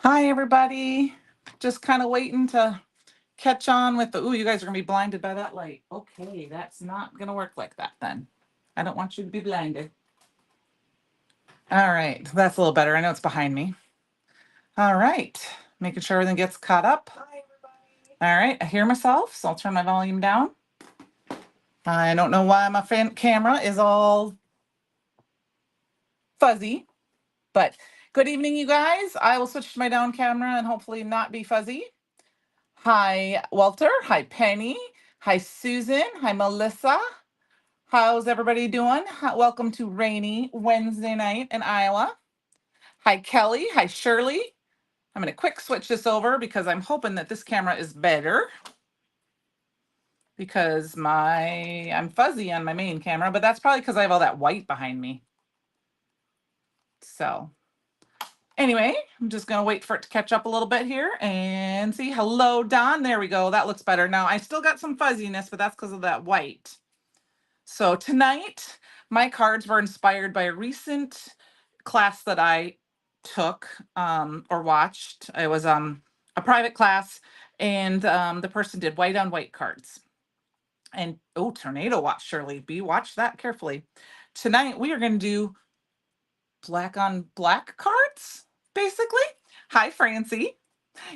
Hi, everybody. Just kind of waiting to catch on with the, ooh, you guys are going to be blinded by that light. Okay, that's not going to work like that then. I don't want you to be blinded. All right, that's a little better. I know it's behind me. All right, making sure everything gets caught up. Hi, everybody. All right, I hear myself, so I'll turn my volume down. I don't know why my camera is all fuzzy, but good evening, you guys. I will switch to my down camera and hopefully not be fuzzy. Hi, Walter. Hi, Penny. Hi, Susan. Hi, Melissa. How's everybody doing? Welcome to rainy Wednesday night in Iowa. Hi, Kelly. Hi, Shirley. I'm going to quick switch this over because I'm hoping that this camera is better because I'm fuzzy on my main camera, but that's probably because I have all that white behind me. So anyway, I'm just going to wait for it to catch up a little bit here and see. Hello, Don. There we go. That looks better. Now, I still got some fuzziness, but that's because of that white. So tonight, my cards were inspired by a recent class that I took or watched. It was a private class, and the person did white on white cards. And oh, tornado watch, Shirley. Watch that carefully. Tonight, we are going to do black on black cards, basically. Hi, Francie.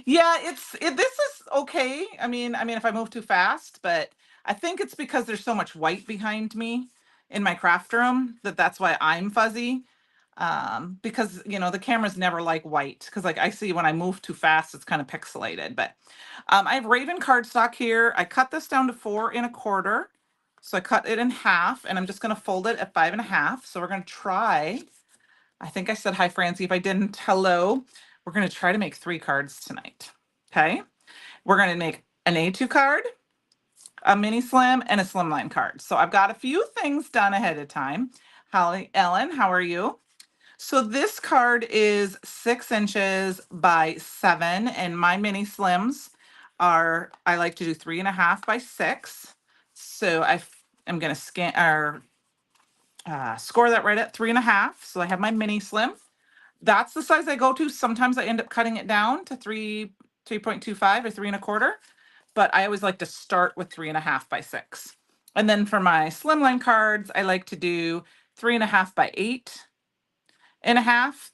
Yeah, this is okay. I mean, if I move too fast, but I think it's because there's so much white behind me in my craft room that's why I'm fuzzy. Because the cameras never like white because like I see when I move too fast, it's kind of pixelated. But I have Raven cardstock here. I cut this down to 4 1/4. So I cut it in half and I'm just gonna fold it at 5 1/2. So we're gonna try. I think I said hi, Francie. If I didn't, hello. We're going to try to make 3 cards tonight. Okay. We're going to make an A2 card, a mini slim, and a slimline card. So I've got a few things done ahead of time. Holly, Ellen, how are you? So this card is 6 inches by 7, and my mini slims I like to do 3 1/2 by 6. So I'm going to score that right at 3 1/2. So I have my mini slim. That's the size I go to. Sometimes I end up cutting it down to 3.25 or 3 1/4, but I always like to start with 3 1/2 by 6. And then for my slimline cards, I like to do 3 1/2 by 8 1/2.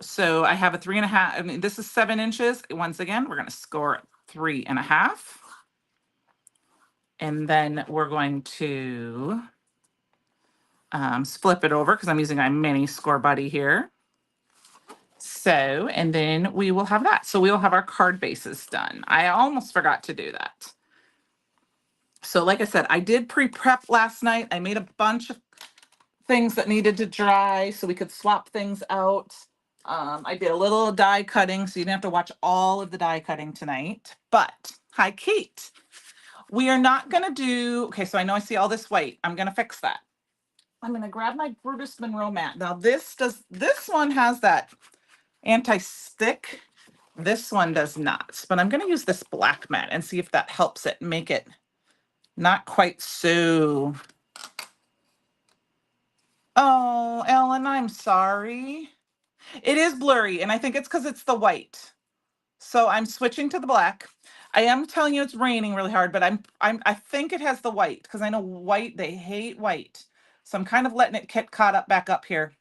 So I have a 3 1/2. I mean, this is 7 inches. Once again, we're going to score 3 1/2. And then we're going to flip it over because I'm using my mini score buddy here. So, and then we will have that. So we will have our card bases done. I almost forgot to do that. So like I said, I did pre-prep last night. I made a bunch of things that needed to dry so we could swap things out. I did a little die cutting, so you didn't have to watch all of the die cutting tonight. But, hi, Kate. We are not going to do, okay, so I know I see all this white. I'm going to fix that. I'm going to grab my Brutus Monroe mat. Now this one has that anti-stick. This one does not, but I'm going to use this black mat and see if that helps it make it not quite so. Oh, Ellen, I'm sorry. It is blurry, and I think it's because it's the white. So I'm switching to the black. I am telling you it's raining really hard, but I think it has the white because I know white, they hate white. So I'm kind of letting it get caught up back up here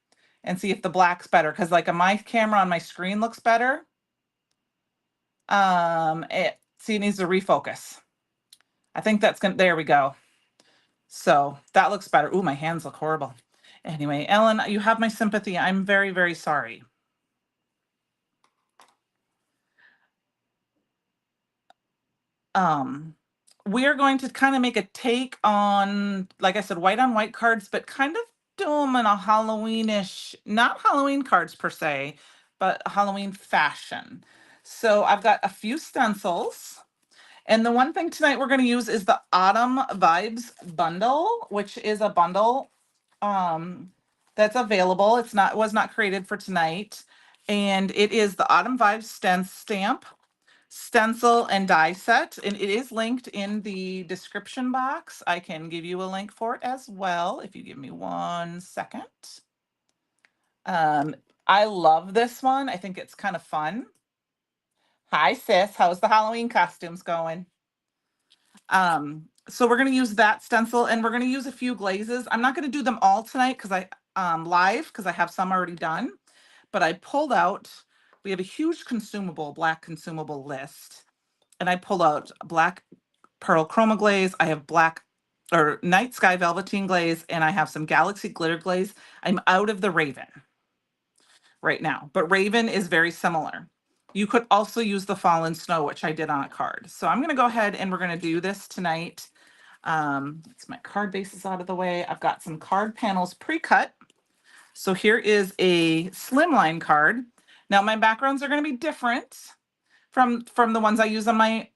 and see if the black's better because like my camera on my screen looks better. It needs to refocus. I think that's gonna, there we go. So that looks better. Ooh, my hands look horrible. Anyway, Ellen, you have my sympathy. I'm very, very sorry. We are going to kind of make a take on, like I said, white on white cards, but kind of do them in a Halloweenish, not Halloween cards per se, but Halloween fashion. So I've got a few stencils. And the one thing tonight we're going to use is the Autumn Vibes bundle, which is a bundle that's available. It was not created for tonight. And it is the Autumn Vibes stamp, stencil, and die set. And it is linked in the description box. I can give you a link for it as well if you give me 1 second. I love this one. I think it's kind of fun. Hi, sis. How's the Halloween costumes going? So we're going to use that stencil and we're going to use a few glazes. I'm not going to do them all tonight because live because I have some already done, but I pulled out, we have a huge black consumable list, and I pulled out black pearl chroma glaze. I have black or night sky velveteen glaze, and I have some galaxy glitter glaze. I'm out of the Raven right now, but Raven is very similar. You could also use the Fallen Snow, which I did on a card. So I'm going to go ahead and we're going to do this tonight. It's my card bases out of the way. I've got some card panels pre-cut. So here is a slimline card. Now my backgrounds are going to be different from the ones I use on my,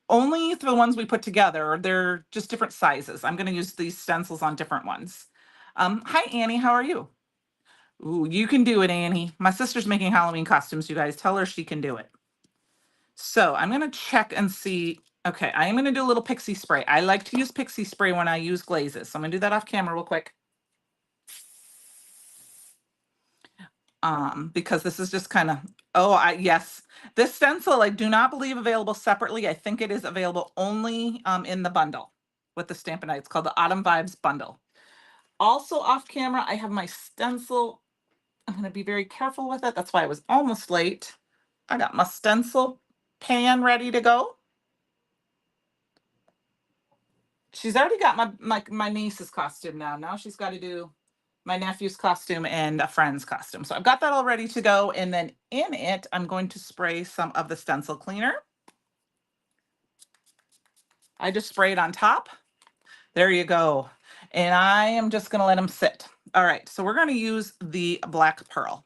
only the ones we put together. They're just different sizes. I'm going to use these stencils on different ones. Hi, Annie. How are you? Ooh, you can do it, Annie. My sister's making Halloween costumes, you guys. Tell her she can do it. So I'm going to check and see. Okay, I am going to do a little pixie spray. I like to use pixie spray when I use glazes. So I'm going to do that off camera real quick. Because this is just kind of, yes. This stencil, I do not believe available separately. I think it is available only in the bundle with the Stampin' Night. It's called the Autumn Vibes Bundle. Also off camera, I have my stencil. I'm going to be very careful with it. That's why I was almost late. I got my stencil pan ready to go. She's already got my niece's costume now. Now she's got to do my nephew's costume and a friend's costume. So I've got that all ready to go. And then in it, I'm going to spray some of the stencil cleaner. I just sprayed on top. There you go. And I am just going to let them sit. All right. So we're going to use the black pearl.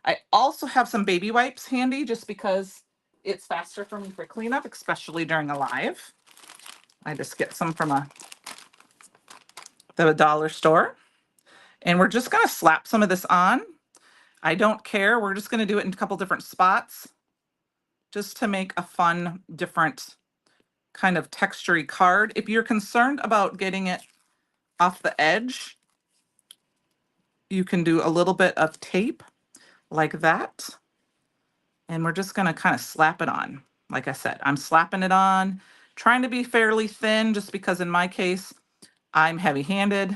I also have some baby wipes handy just because it's faster for me for cleanup, especially during a live. I just get some from the dollar store. And we're just going to slap some of this on. I don't care. We're just going to do it in a couple different spots just to make a fun, different kind of textury card. If you're concerned about getting it off the edge, you can do a little bit of tape like that. And we're just going to kind of slap it on. Like I said, I'm slapping it on, trying to be fairly thin just because in my case, I'm heavy-handed.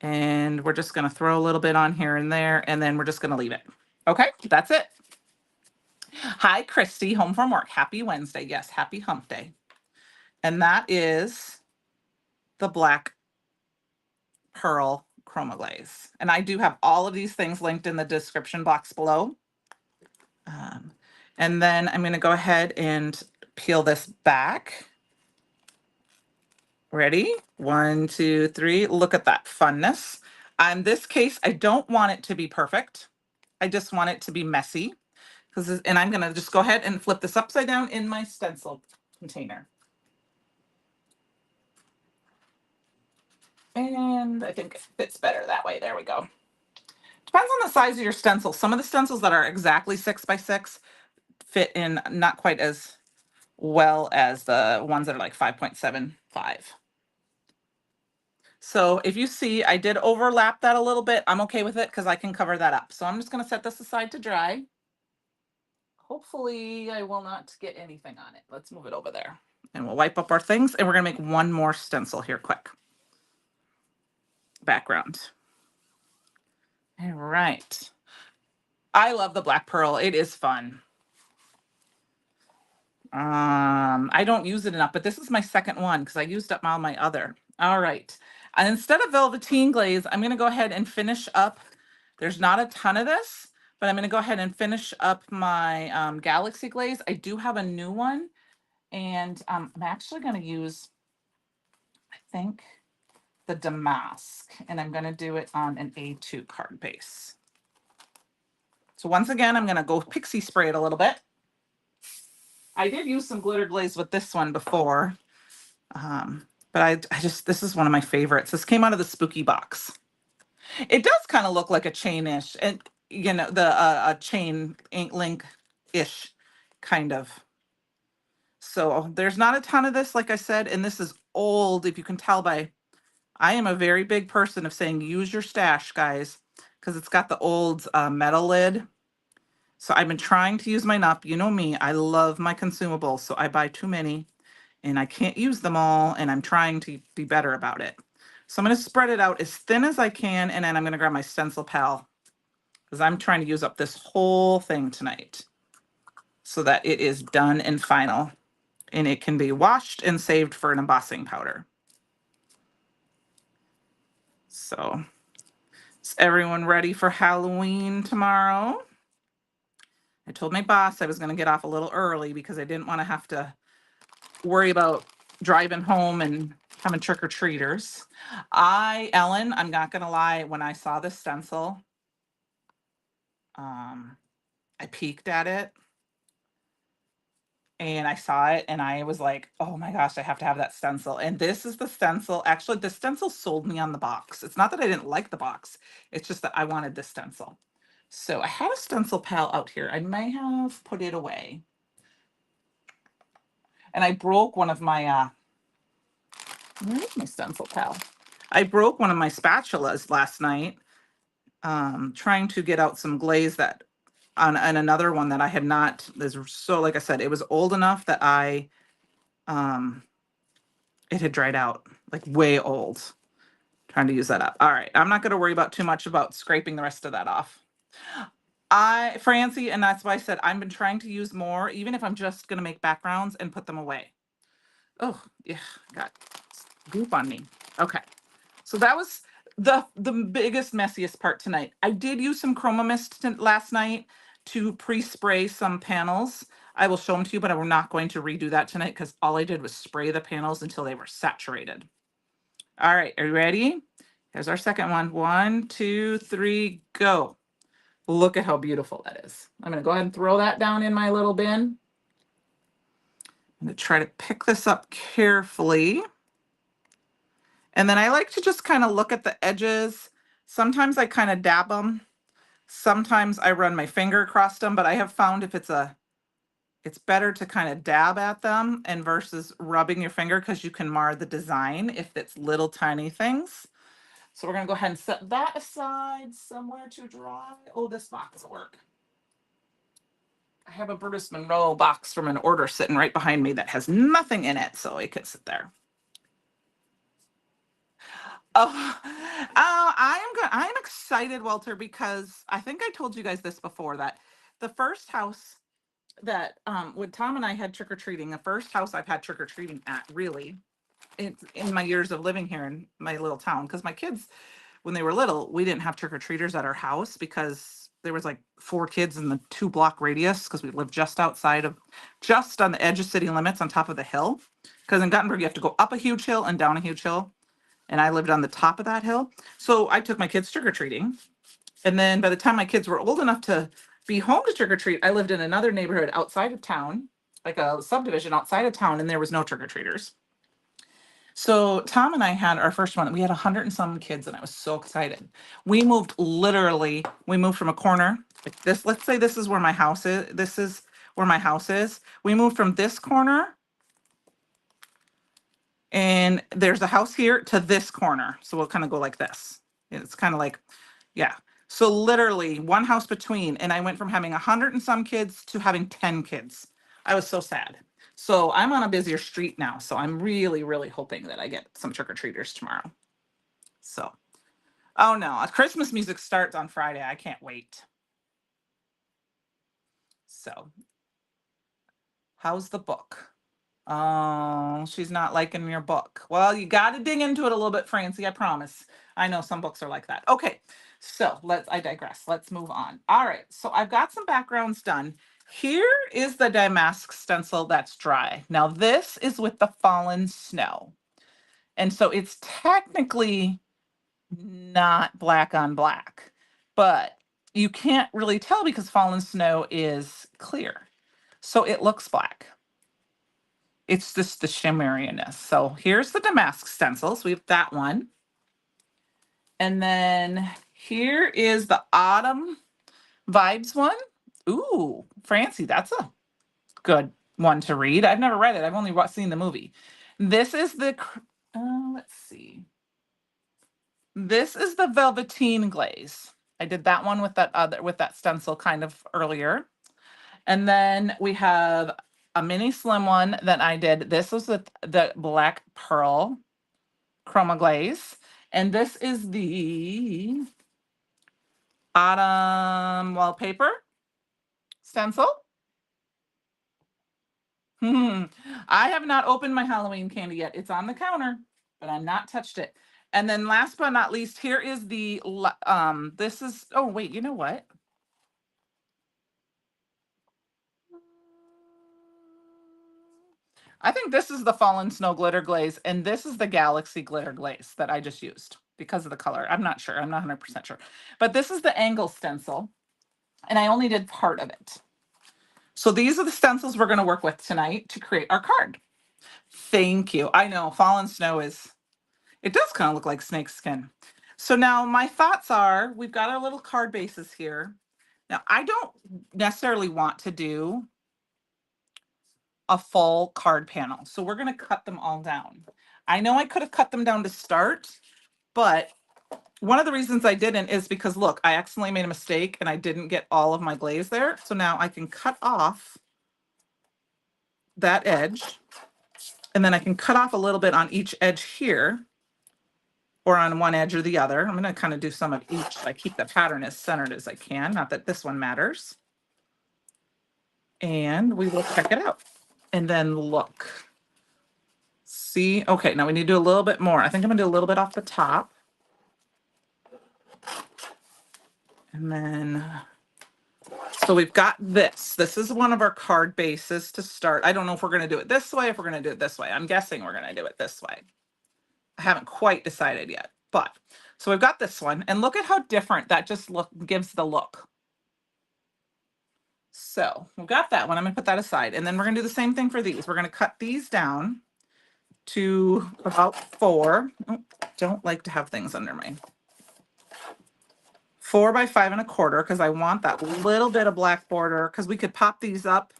And we're just going to throw a little bit on here and there, and then we're just going to leave it. Okay, that's it. Hi, Christy, home from work. Happy Wednesday. Yes, happy hump day. And that is the black pearl chroma glaze. And I do have all of these things linked in the description box below. And then I'm going to go ahead and peel this back. Ready? 1, 2, 3. Look at that funness. In this case, I don't want it to be perfect. I just want it to be messy. And I'm going to just go ahead and flip this upside down in my stencil container. And I think it fits better that way. There we go. Depends on the size of your stencil. Some of the stencils that are exactly 6 by 6 fit in not quite as well as the ones that are like 5.75. So if you see, I did overlap that a little bit. I'm okay with it because I can cover that up. So I'm just going to set this aside to dry. Hopefully I will not get anything on it. Let's move it over there. And we'll wipe up our things. And we're going to make one more stencil here quick. Background. All right. I love the black pearl. It is fun. I don't use it enough, but this is my second one because I used up all my other. All right. And instead of velveteen glaze, I'm going to go ahead and finish up. There's not a ton of this, but I'm going to go ahead and finish up my galaxy glaze. I do have a new one, and I'm actually going to use, I think, the damask, and I'm going to do it on an A2 card base. So once again, I'm going to go pixie spray it a little bit. I did use some glitter glaze with this one before, but I just, this is one of my favorites. This came out of the spooky box. It does kind of look like a chain-ish, and you know, the a chain ink link-ish kind of. So there's not a ton of this, like I said, and this is old, if you can tell by, I am a very big person of saying use your stash, guys, because it's got the old metal lid. So I've been trying to use mine up. You know me, I love my consumables, so I buy too many and I can't use them all, and I'm trying to be better about it. So I'm going to spread it out as thin as I can, and then I'm going to grab my stencil pal because I'm trying to use up this whole thing tonight so that it is done and final, and it can be washed and saved for an embossing powder. So is everyone ready for Halloween tomorrow? I told my boss I was going to get off a little early because I didn't want to have to worry about driving home and having trick-or-treaters. Ellen, I'm not going to lie, when I saw the stencil, I peeked at it and I saw it and I was like, oh my gosh, I have to have that stencil. And this is the stencil. Actually, the stencil sold me on the box. It's not that I didn't like the box. It's just that I wanted this stencil. So I had a stencil pal out here. I may have put it away. And I broke one of my, where is my stencil pal? I broke one of my spatulas last night, trying to get out some glaze that on another one that I had not. So like I said, it was old enough that it had dried out, like way old. Trying to use that up. All right, I'm not going to worry about too much about scraping the rest of that off. Francie, and that's why I said I've been trying to use more, even if I'm just going to make backgrounds and put them away. Oh yeah, got goop on me. Okay. So that was the biggest, messiest part tonight. I did use some Chroma Mist last night to pre-spray some panels. I will show them to you, but we're not going to redo that tonight because all I did was spray the panels until they were saturated. All right, are you ready? Here's our second one. 1, 2, 3, go. Look at how beautiful that is. I'm going to go ahead and throw that down in my little bin. I'm going to try to pick this up carefully. And then I like to just kind of look at the edges. Sometimes I kind of dab them. Sometimes I run my finger across them, but I have found if it's better to kind of dab at them and versus rubbing your finger because you can mar the design if it's little tiny things. So we're gonna go ahead and set that aside somewhere to dry. Oh, this box will work. I have a Brutus Monroe box from an order sitting right behind me that has nothing in it, so it could sit there. Oh, I'm excited, Walter, because I think I told you guys this before that the first house that when Tom and I had trick or treating, the first house I've had trick or treating at, really, in my years of living here in my little town, because my kids, when they were little, we didn't have trick or treaters at our house because there was like 4 kids in the 2-block radius because we lived just on the edge of city limits on top of the hill. Because in Gothenburg, you have to go up a huge hill and down a huge hill. And I lived on the top of that hill. So I took my kids trick-or-treating. And then by the time my kids were old enough to be home to trick-or-treat, I lived in another neighborhood outside of town, like a subdivision outside of town, and there was no trick-or-treaters. So Tom and I had our first one. We had 100 and some kids, and I was so excited. We moved from a corner like this. Let's say this is where my house is. This is where my house is. We moved from this corner, and there's a house here to this corner. So we'll kind of go like this. It's kind of like, yeah. So literally one house between, and I went from having 100 and some kids to having 10 kids. I was so sad. So I'm on a busier street now. So I'm really, really hoping that I get some trick-or-treaters tomorrow. So, oh no, Christmas music starts on Friday. I can't wait. So, how's the book? Oh, she's not liking your book. Well, you got to dig into it a little bit, Francie, I promise. I know some books are like that. Okay, so I digress. Let's move on. All right, so I've got some backgrounds done. Here is the damask stencil that's dry. Now, this is with the fallen snow. And so it's technically not black on black, but you can't really tell because fallen snow is clear. So it looks black. It's just the shimmeriness. So here's the damask stencils. We have that one. And then here is the autumn vibes one. Ooh, Francie, that's a good one to read. I've never read it. I've only seen the movie. This is let's see. This is the Velveteen Glaze. I did that one with that stencil kind of earlier. And then we have a mini slim one that I did. This was with the black pearl chroma glaze. And this is the autumn wallpaper stencil. I have not opened my Halloween candy yet. It's on the counter, but I've not touched it. And then last but not least, here is this is, oh wait, you know what? I think this is the Fallen Snow glitter glaze, and this is the Galaxy glitter glaze that I just used because of the color. I'm not sure. I'm not 100% sure. But this is the angle stencil, and I only did part of it. So these are the stencils we're going to work with tonight to create our card. Thank you. I know Fallen Snow it does kind of look like snake skin. So now my thoughts are, we've got our little card bases here. Now I don't necessarily want to do a full card panel. So we're going to cut them all down. I know I could have cut them down to start, but one of the reasons I didn't is because look, I accidentally made a mistake and I didn't get all of my glaze there. So now I can cut off that edge, and then I can cut off a little bit on each edge here, or on one edge or the other. I'm going to kind of do some of each. So I keep the pattern as centered as I can. Not that this one matters. And we will check it out. And then look. See? Okay, now we need to do a little bit more. I think I'm going to do a little bit off the top. And then, so we've got this. This is one of our card bases to start. I don't know if we're going to do it this way, if we're going to do it this way. I'm guessing we're going to do it this way. I haven't quite decided yet, but so we've got this one, and look at how different that just gives the look. So we've got that one. I'm going to put that aside, and then we're going to do the same thing for these. We're going to cut these down to about 4. Oh, don't like to have things under my 4 by 5 1/4, because I want that little bit of black border, because we could pop these up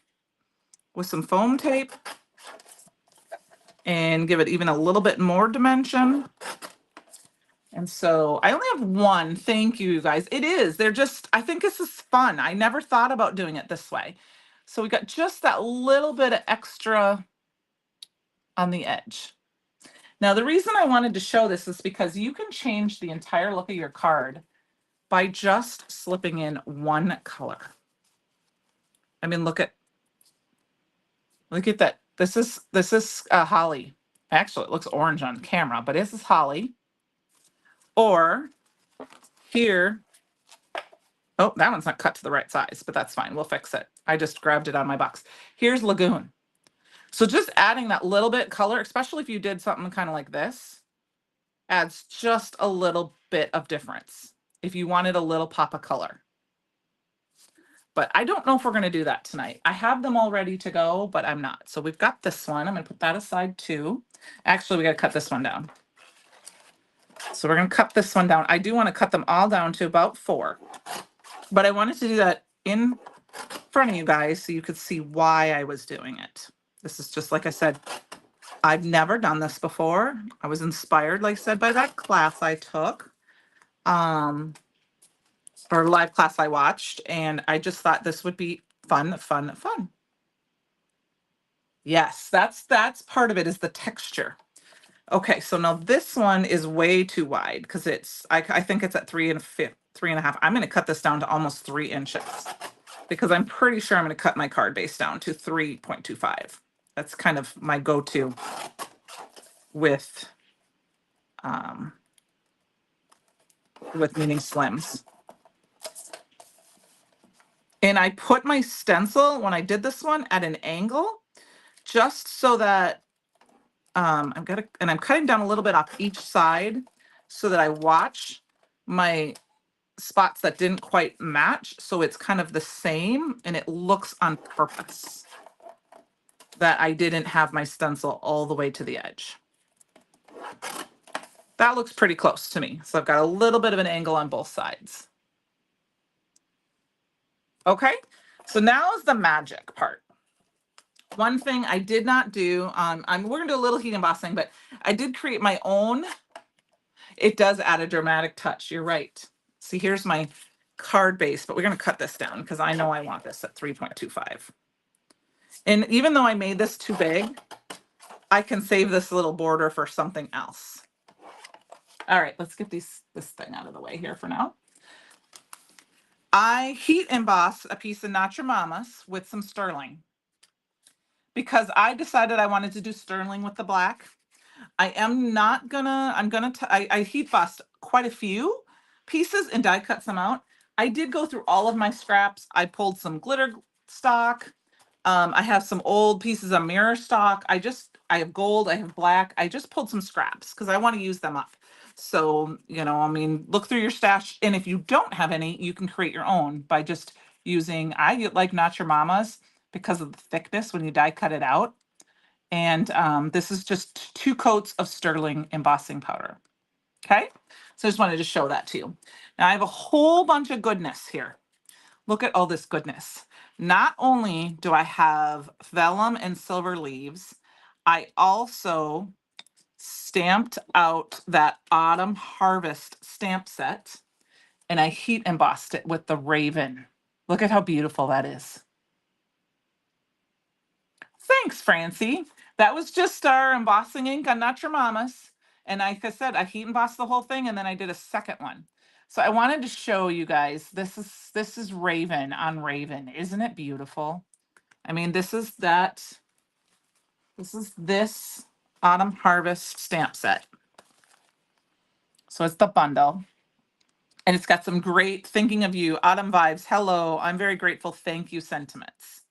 with some foam tape and give it even a little bit more dimension. And so I only have one. Thank you, you guys. It is. They're just, I think this is fun. I never thought about doing it this way. So we got just that little bit of extra on the edge. Now, the reason I wanted to show this is because you can change the entire look of your card by just slipping in one color. I mean, look at that. This is holly. Actually, it looks orange on camera, but this is holly. Or here, oh, that one's not cut to the right size, but that's fine. We'll fix it. I just grabbed it on my box. Here's lagoon. So just adding that little bit color, especially if you did something kind of like this, adds just a little bit of difference if you wanted a little pop of color. But I don't know if we're going to do that tonight. I have them all ready to go, but I'm not. So we've got this one. I'm going to put that aside too. Actually, we got to cut this one down. So we're going to cut this one down. I do want to cut them all down to about 4. But I wanted to do that in front of you guys so you could see why I was doing it. This is just, like I said, I've never done this before. I was inspired, like I said, by that class I took, or live class I watched, and I just thought this would be fun. Yes, that's part of it, is the texture. Okay, so now this one is way too wide because I think it's at 3.5. I'm going to cut this down to almost 3 inches because I'm pretty sure I'm going to cut my card base down to 3.25. That's kind of my go-to with mini slims. And I put my stencil, when I did this one, at an angle just so that I'm cutting down a little bit off each side so that I watch my spots that didn't quite match, so it's kind of the same and it looks on purpose that I didn't have my stencil all the way to the edge. That looks pretty close to me. So I've got a little bit of an angle on both sides. Okay, so now is the magic part. One thing I did not do, we're gonna do a little heat embossing, but I did create my own. It does add a dramatic touch, you're right. See, here's my card base, but we're going to cut this down because I know I want this at 3.25. And even though I made this too big, I can save this little border for something else. All right, let's get this thing out of the way here for now. I heat emboss a piece of Not Your Mama's with some sterling because I decided I wanted to do sterling with the black. I am not gonna, I heat embossed quite a few pieces and die cut some out. I did go through all of my scraps. I pulled some glitter stock. I have some old pieces of mirror stock. I have gold, I have black. I just pulled some scraps because I want to use them up. So, I mean, look through your stash. And if you don't have any, you can create your own by just using, I like Not Your Mama's because of the thickness when you die cut it out. And this is just 2 coats of sterling embossing powder. Okay. So I just wanted to show that to you. Now I have a whole bunch of goodness here. Look at all this goodness. Not only do I have vellum and silver leaves, I also stamped out that autumn harvest stamp set and I heat embossed it with the raven. Look at how beautiful that is. Thanks, Francie. That was just our embossing ink on Not Your Mama's. And like I said, I heat embossed the whole thing and then I did a second one. So I wanted to show you guys, this is Raven on Raven. Isn't it beautiful? I mean, this is this Autumn Harvest stamp set. So it's the bundle. And it's got some great thinking of you, autumn vibes. Hello, I'm very grateful. Thank you sentiments.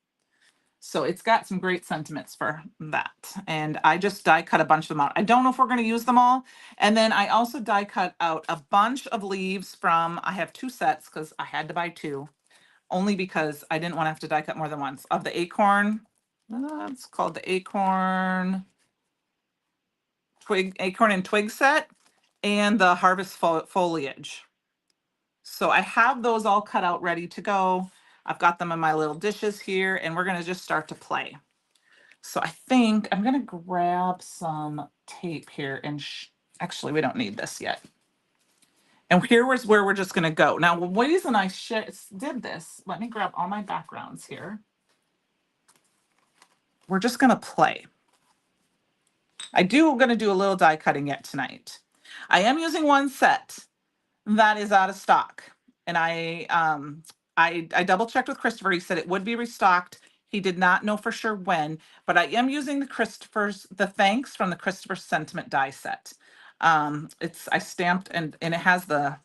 So it's got some great sentiments for that. And I just die cut a bunch of them out. I don't know if we're going to use them all. And then I also die cut out a bunch of leaves from, I have 2 sets because I had to buy 2, only because I didn't want to have to die cut more than once, of the acorn. It's called the acorn and twig set and the harvest foliage. So I have those all cut out ready to go. I've got them in my little dishes here and we're going to just start to play. So I think I'm going to grab some tape here and actually we don't need this yet. And here was where we're just going to go. Now, the reason I did this, let me grab all my backgrounds here. We're just going to play. I'm going to do a little die cutting yet tonight. I am using one set that is out of stock. And I double checked with Christopher. He said it would be restocked. He did not know for sure when, but I am using the thanks from the Christopher Sentiment die set. I stamped and it has the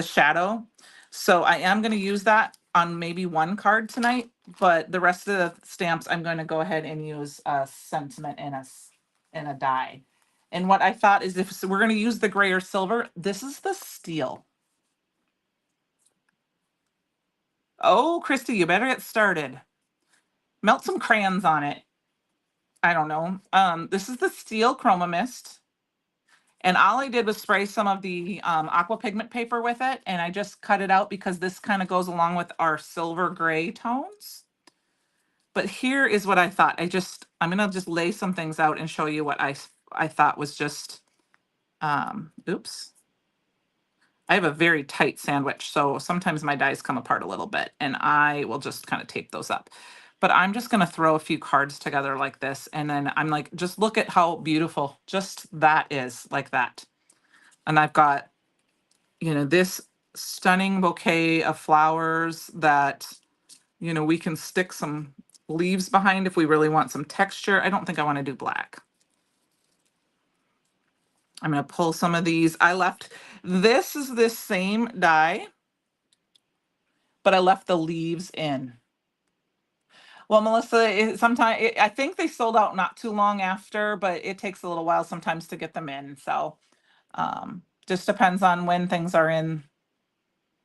shadow. So I am going to use that on maybe one card tonight, but the rest of the stamps I'm going to go ahead and use a sentiment and a die. And what I thought is if we're going to use the gray or silver, this is the steel. Oh, Christy, you better get started. Melt some crayons on it. I don't know. This is the steel chroma mist. And all I did was spray some of the aqua pigment paper with it. And I just cut it out because this kind of goes along with our silver gray tones. But here is what I thought. I'm going to just lay some things out and show you what I thought was just, oops. I have a very tight sandwich, so sometimes my dies come apart a little bit, and I will just kind of tape those up. But I'm just going to throw a few cards together like this, and then I'm like, just look at how beautiful just that is, like that. And I've got, this stunning bouquet of flowers that, we can stick some leaves behind if we really want some texture. I don't think I want to do black. I'm going to pull some of these. This is this same die, but I left the leaves in. Well, Melissa, I think they sold out not too long after, but it takes a little while sometimes to get them in. So just depends on when things are in,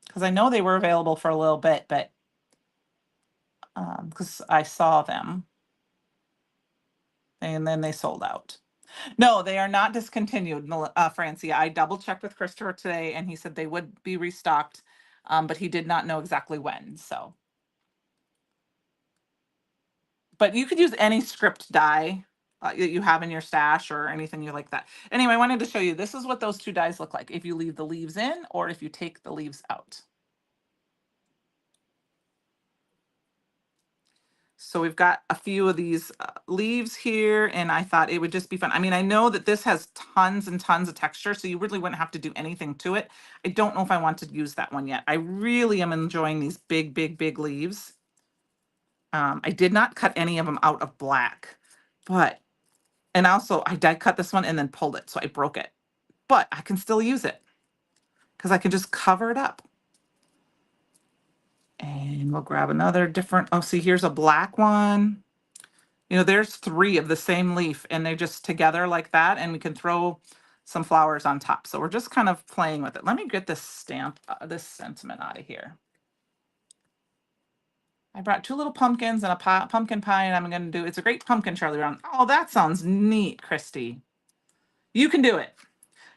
because I know they were available for a little bit, but because I saw them and then they sold out. No, they are not discontinued, Francie. I double checked with Christopher today and he said they would be restocked, but he did not know exactly when. So, but you could use any script die that you have in your stash or anything you like that. Anyway, I wanted to show you, this is what those two dies look like if you leave the leaves in or if you take the leaves out. So we've got a few of these leaves here, and I thought it would just be fun. I mean, I know that this has tons and tons of texture, so you really wouldn't have to do anything to it. I don't know if I want to use that one yet. I really am enjoying these big, big, big leaves. I did not cut any of them out of black, but, and also I die cut this one and then pulled it, so I broke it. But I can still use it because I can just cover it up. And we'll grab another different, oh, see, here's a black one. You know, there's three of the same leaf and they're just together like that, and we can throw some flowers on top. So we're just kind of playing with it. Let me get this stamp, this sentiment out of here. I brought two little pumpkins and a pumpkin pie, and I'm going to do, it's a great pumpkin, Charlie Brown. Oh, that sounds neat, Christy. You can do it.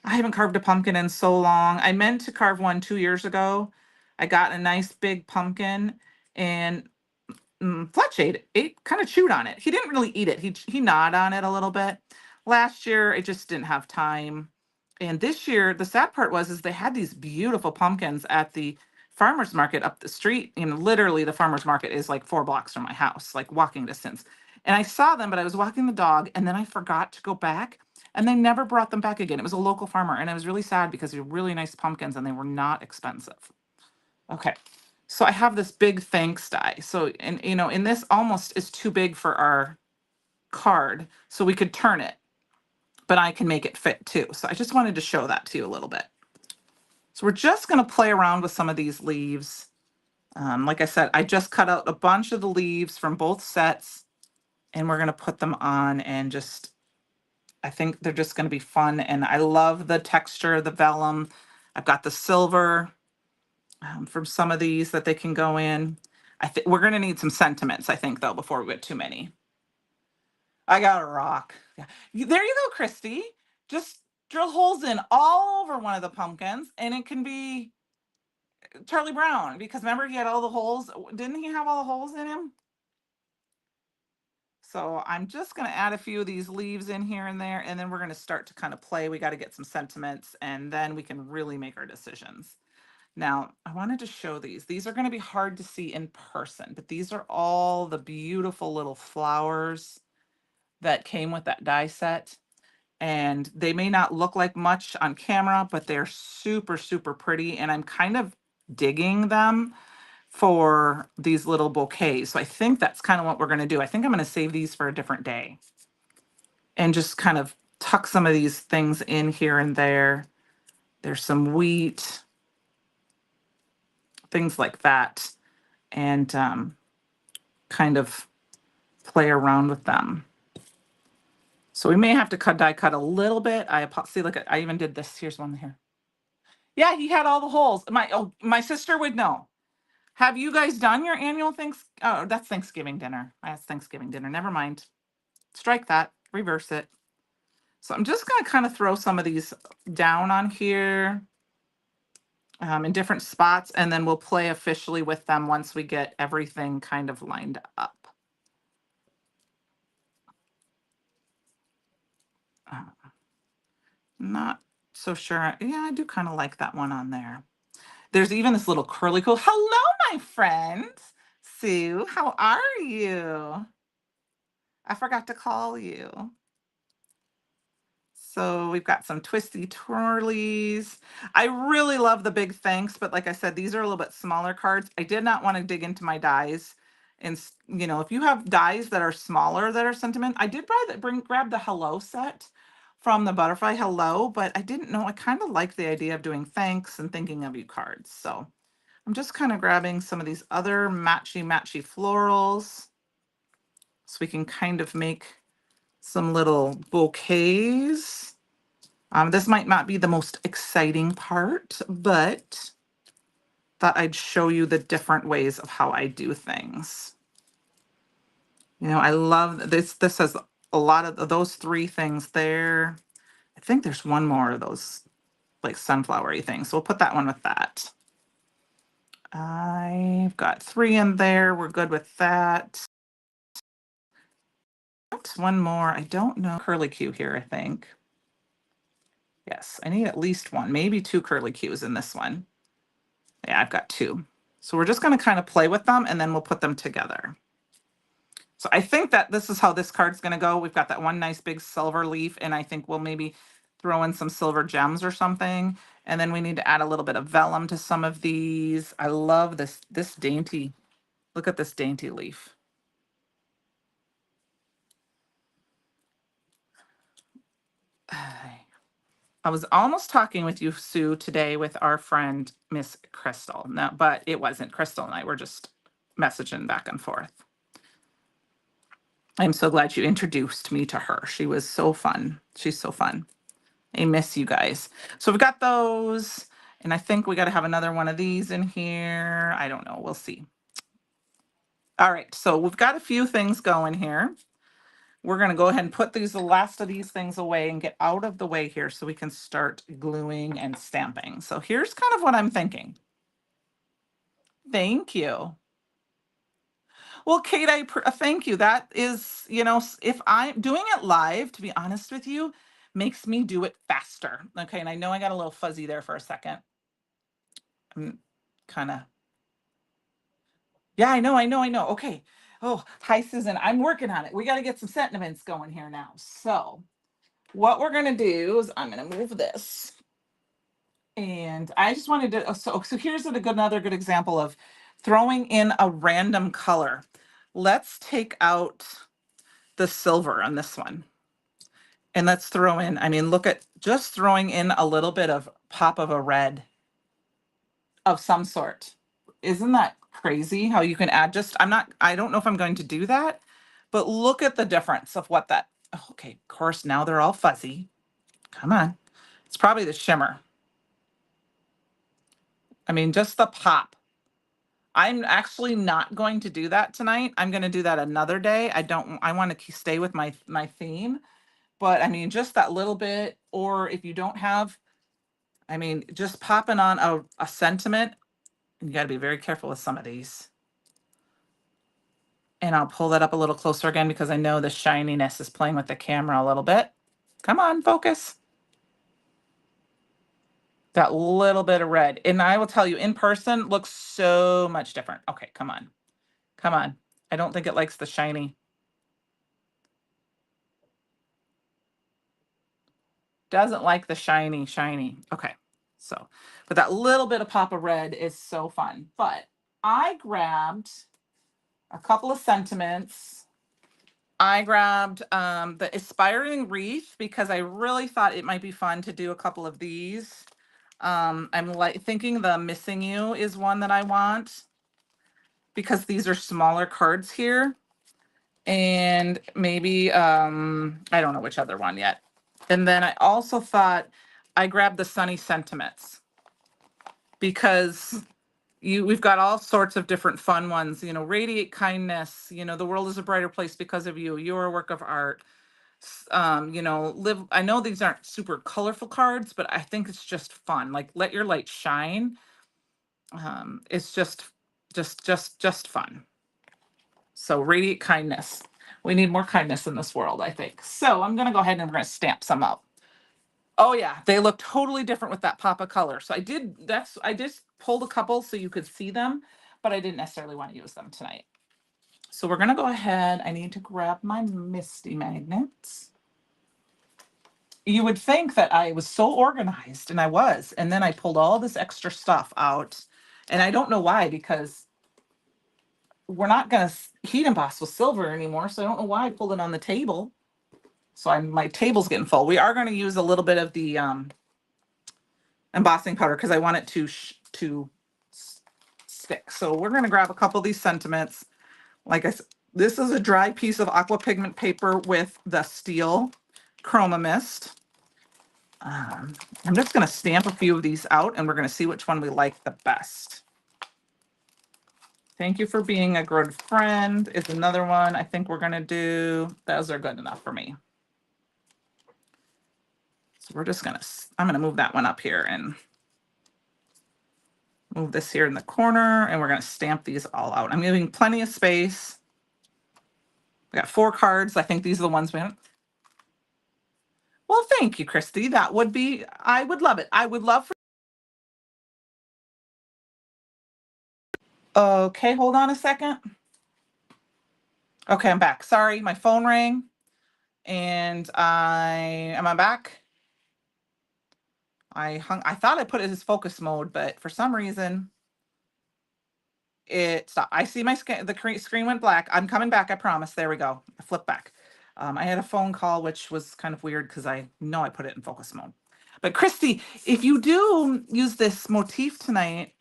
I haven't carved a pumpkin in so long. I meant to carve one 2 years ago. I got a nice big pumpkin, and Fletch ate kind of chewed on it. He didn't really eat it. He gnawed on it a little bit. Last year, I just didn't have time. And this year, the sad part was is they had these beautiful pumpkins at the farmers market up the street. You know, literally the farmers market is like 4 blocks from my house, like walking distance. And I saw them, but I was walking the dog, and then I forgot to go back, and they never brought them back again. It was a local farmer, and I was really sad because they were really nice pumpkins and they were not expensive. Okay. So I have this big thanks die. So, and you know, and this almost is too big for our card, so we could turn it, but I can make it fit too. So I just wanted to show that to you a little bit. So we're just going to play around with some of these leaves. Like I said, I just cut out a bunch of the leaves from both sets, and we're going to put them on, and just, I think they're just going to be fun. And I love the texture of the vellum. I've got the silver from some of these that they can go in. I think we're going to need some sentiments, I think, though, before we get too many. I got a rock. Yeah. There you go, Christy. Just drill holes in all over one of the pumpkins, and it can be Charlie Brown, because remember he had all the holes. Didn't he have all the holes in him? So I'm just going to add a few of these leaves in here and there, and then we're going to start to kind of play. We got to get some sentiments, and then we can really make our decisions. Now, I wanted to show these. These are going to be hard to see in person, but these are all the beautiful little flowers that came with that die set. And they may not look like much on camera, but they're super, super pretty. And I'm kind of digging them for these little bouquets. So I think that's kind of what we're going to do. I think I'm going to save these for a different day and just kind of tuck some of these things in here and there. There's some wheat, things like that, and kind of play around with them. So we may have to die cut a little bit. See, look, I even did this. Here's one here. Yeah, he had all the holes. My sister would know. Have you guys done your annual Oh, that's Thanksgiving dinner. That's Thanksgiving dinner. Never mind. Strike that. Reverse it. So I'm just going to kind of throw some of these down on here in different spots, and then we'll play officially with them once we get everything kind of lined up. Not so sure. Yeah, I do kind of like that one on there. There's even this little curly cool. Hello, my friend. Sue, how are you? I forgot to call you. So we've got some twisty twirlies. I really love the big thanks, but like I said, these are a little bit smaller cards. I did not want to dig into my dies. And, you know, if you have dies that are smaller that are sentiment, I did grab the hello set from the Butterfly Hello, but I didn't know. I kind of like the idea of doing thanks and thinking of you cards. So I'm just kind of grabbing some of these other matchy florals so we can kind of make some little bouquets. This might not be the most exciting part, but thought I'd show you the different ways of how I do things. You know, I love this. This has a lot of those three things there. I think there's one more of those like sunflowery things. So we'll put that one with that. I've got 3 in there. We're good with that. one more. I don't know. Curly Q here, I think. Yes, I need at least one, maybe two curly Qs in this one. Yeah, I've got two. So we're just going to kind of play with them and then we'll put them together. So I think that this is how this card's going to go. We've got that one nice big silver leaf, and I think we'll maybe throw in some silver gems or something. And then we need to add a little bit of vellum to some of these. I love this dainty. Look at this dainty leaf. I was almost talking with you, Sue, today with our friend Miss Crystal. No, but it wasn't. Crystal and I were just messaging back and forth. I'm so glad you introduced me to her. She was so fun. She's so fun. I miss you guys. So we've got those, and I think we got to have another one of these in here. I don't know. We'll see. All right, so we've got a few things going here. We're going to go ahead and put the last of these things away and get out of the way here so we can start gluing and stamping. So here's kind of what I'm thinking. Thank you. Well, Kate, thank you. That is, if I'm doing it live, to be honest with you, makes me do it faster. Okay, and I know I got a little fuzzy there for a second. I'm kind of, yeah, I know. Okay. Oh, hi, Susan. I'm working on it. We got to get some sentiments going here now. So what we're going to do is I'm going to move this. And I just wanted to, so here's another good example of throwing in a random color. Let's take out the silver on this one. And let's throw in, I mean, look at just throwing in a little bit of pop of a red of some sort. Isn't that crazy how you can add I don't know if I'm going to do that, but look at the difference of what that, okay, of course, now they're all fuzzy. Come on. It's probably the shimmer. I mean, just the pop. I'm actually not going to do that tonight. I'm going to do that another day. I want to stay with my theme, but I mean, just that little bit, or if you don't have, I mean, just popping on a sentiment. You got to be very careful with some of these. And I'll pull that up a little closer again because I know the shininess is playing with the camera a little bit. Come on, focus. That little bit of red. And I will tell you, in person, looks so much different. Okay, come on. Come on. I don't think it likes the shiny. Doesn't like the shiny. Okay, so, but that little bit of pop of red is so fun. But I grabbed a couple of sentiments. I grabbed the aspiring wreath because I really thought it might be fun to do a couple of these. I'm thinking the missing you is one that I want because these are smaller cards here. And maybe I don't know which other one yet. And then I also thought I grabbed the sunny sentiments because we've got all sorts of different fun ones, radiate kindness, the world is a brighter place because of you. You're a work of art. Live. I know these aren't super colorful cards, but I think it's just fun. Like let your light shine. It's just fun. So radiate kindness. We need more kindness in this world, I think. So I'm gonna go ahead and we're gonna stamp some up. Oh yeah, they look totally different with that pop of color. So I just pulled a couple so you could see them, but I didn't necessarily want to use them tonight. So we're gonna go ahead. I need to grab my Misty magnets. You would think that I was so organized, and I was. And then I pulled all this extra stuff out. And I don't know why, because we're not going to heat emboss with silver anymore. So I don't know why I pulled it on the table. So my table's getting full. We are going to use a little bit of the embossing powder because I want it to stick. So we're going to grab a couple of these sentiments. Like I said, this is a dry piece of aqua pigment paper with the steel chroma mist. I'm just going to stamp a few of these out and we're going to see which one we like the best. Thank you for being a good friend is another one I think we're going to do. Those are good enough for me. So we're just going to, I'm going to move that one up here and move this here in the corner and we're going to stamp these all out. I'm giving plenty of space. I got 4 cards. I think these are the ones we haven't. Well, thank you, Christy. That would be, I would love it. I would love for. Okay, hold on a second. Okay, I'm back. Sorry, my phone rang and am I back? I thought I put it as focus mode, but for some reason it stopped. I see the screen went black. I'm coming back, I promise. There we go. I flipped back. I had a phone call, which was kind of weird because I know I put it in focus mode. But Christy, if you do use this motif tonight,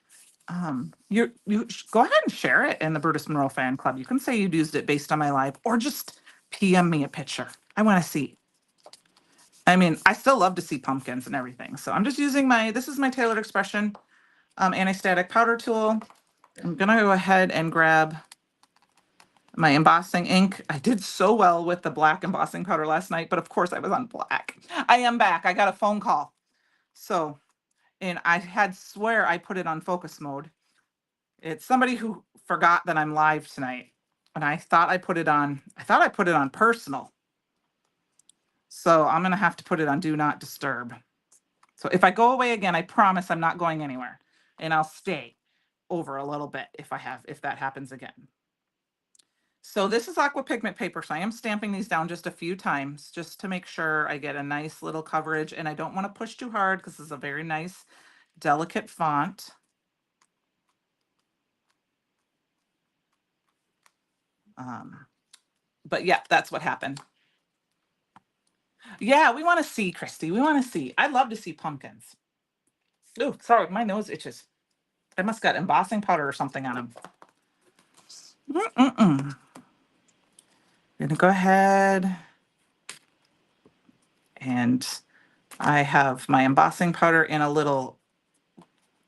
go ahead and share it in the Brutus Monroe fan club. You can say you'd used it based on my live, or just PM me a picture. I want to see. I mean, I still love to see pumpkins and everything. So I'm just using this is my Tailored Expression anti-static powder tool. I'm gonna go ahead and grab my embossing ink. I did so well with the black embossing powder last night, but of course I was on black. I am back. I got a phone call. So, and I had swear I put it on focus mode. It's somebody who forgot that I'm live tonight. And I thought I put it on personal. So I'm gonna have to put it on do not disturb. So if I go away again, I promise I'm not going anywhere. And I'll stay over a little bit if that happens again. So this is aqua pigment paper. So I am stamping these down just a few times just to make sure I get a nice little coverage. And I don't want to push too hard because this is a very nice, delicate font. But yeah, that's what happened. Yeah, we want to see, Christy. We want to see. I'd love to see pumpkins. Oh, sorry, my nose itches. I must got embossing powder or something on them. I'm gonna go ahead and I have my embossing powder in a little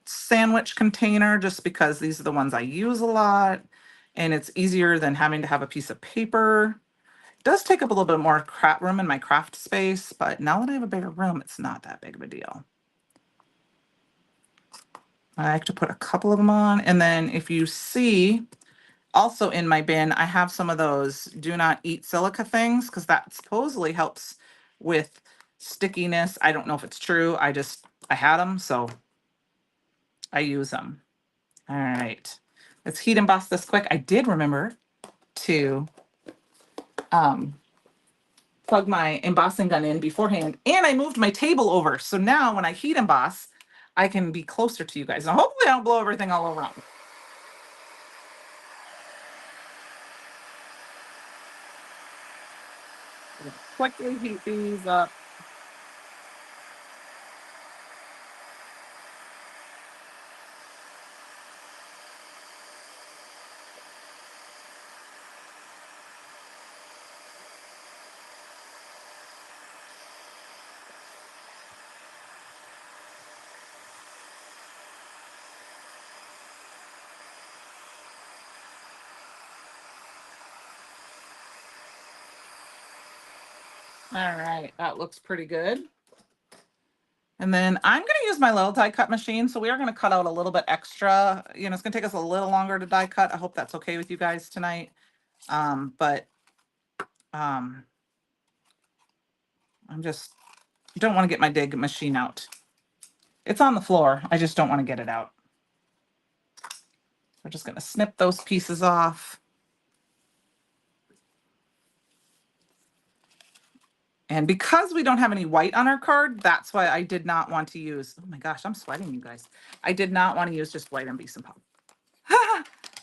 sandwich container just because these are the ones I use a lot and it's easier than having to have a piece of paper. It does take up a little bit more room in my craft space, but now that I have a bigger room, it's not that big of a deal. I like to put a couple of them on, and then if you see, also in my bin, I have some of those do not eat silica things because that supposedly helps with stickiness. I don't know if it's true. I had them, so I use them. All right, let's heat emboss this quick. I did remember to plug my embossing gun in beforehand, and I moved my table over. So now when I heat emboss, I can be closer to you guys. Now, hopefully I don't blow everything all around. Quickly heat these up. All right, that looks pretty good. And then I'm going to use my little die cut machine. So we are going to cut out a little bit extra. You know, it's going to take us a little longer to die cut. I hope that's okay with you guys tonight. But I'm just don't want to get my dig machine out. It's on the floor. I just don't want to get it out. We're just going to snip those pieces off. And because we don't have any white on our card, that's why I did not want to use, oh my gosh, I'm sweating, you guys. I did not want to use just white and Beast and Pop.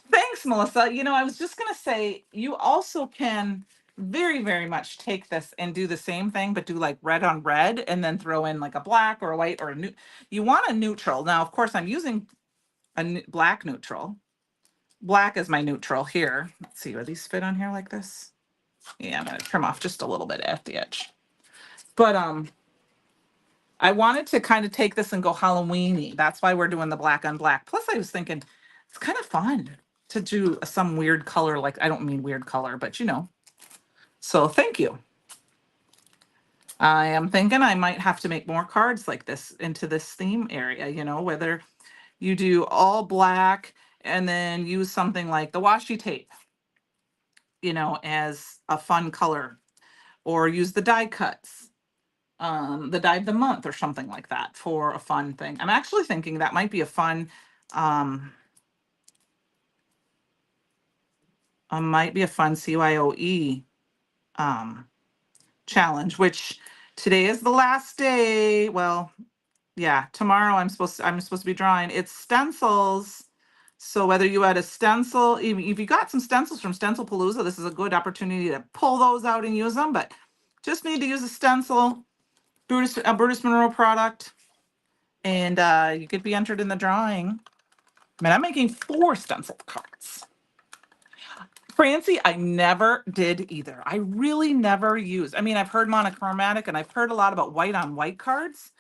Thanks, Melissa. You know, I was just going to say, you also can very, very much take this and do the same thing, but do like red on red and then throw in like a black or a white or you want a neutral. Now, of course, I'm using a black neutral. Black is my neutral here. Let's see, will these fit on here like this? Yeah, I'm going to trim off just a little bit at the edge. But I wanted to kind of take this and go Halloween-y. That's why we're doing the black on black. Plus, I was thinking it's kind of fun to do some weird color. Like, I don't mean weird color, but you know. So thank you. I am thinking I might have to make more cards like this into this theme area, you know, whether you do all black and then use something like the washi tape. as a fun color, or use the die cuts, the die of the month or something like that for a fun thing. I'm actually thinking that might be a fun, um, CYOE um, challenge, which today is the last day. Well, yeah, tomorrow I'm supposed to be drawing. It's stencils. So whether you had a stencil, if you got some stencils from Stencil Palooza, this is a good opportunity to pull those out and use them. But just need to use a stencil, a Brutus Monroe product, and you could be entered in the drawing. I mean, I'm making 4 stencil cards. Francie, I never did either. I really never used. I mean, I've heard monochromatic and I've heard a lot about white on white cards,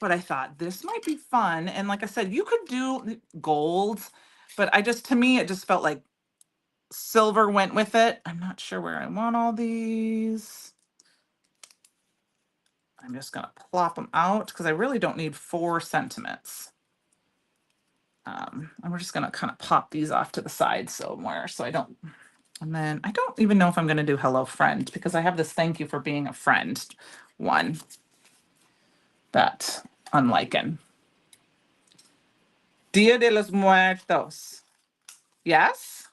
but I thought this might be fun. And like I said, you could do gold, but to me, it just felt like silver went with it. I'm not sure where I want all these. I'm just going to plop them out because I really don't need 4 sentiments. And we're just going to kind of pop these off to the side somewhere so I don't. And then I don't even know if I'm going to do hello friend because I have this thank you for being a friend one that I'm liking. Dia de los Muertos. Yes?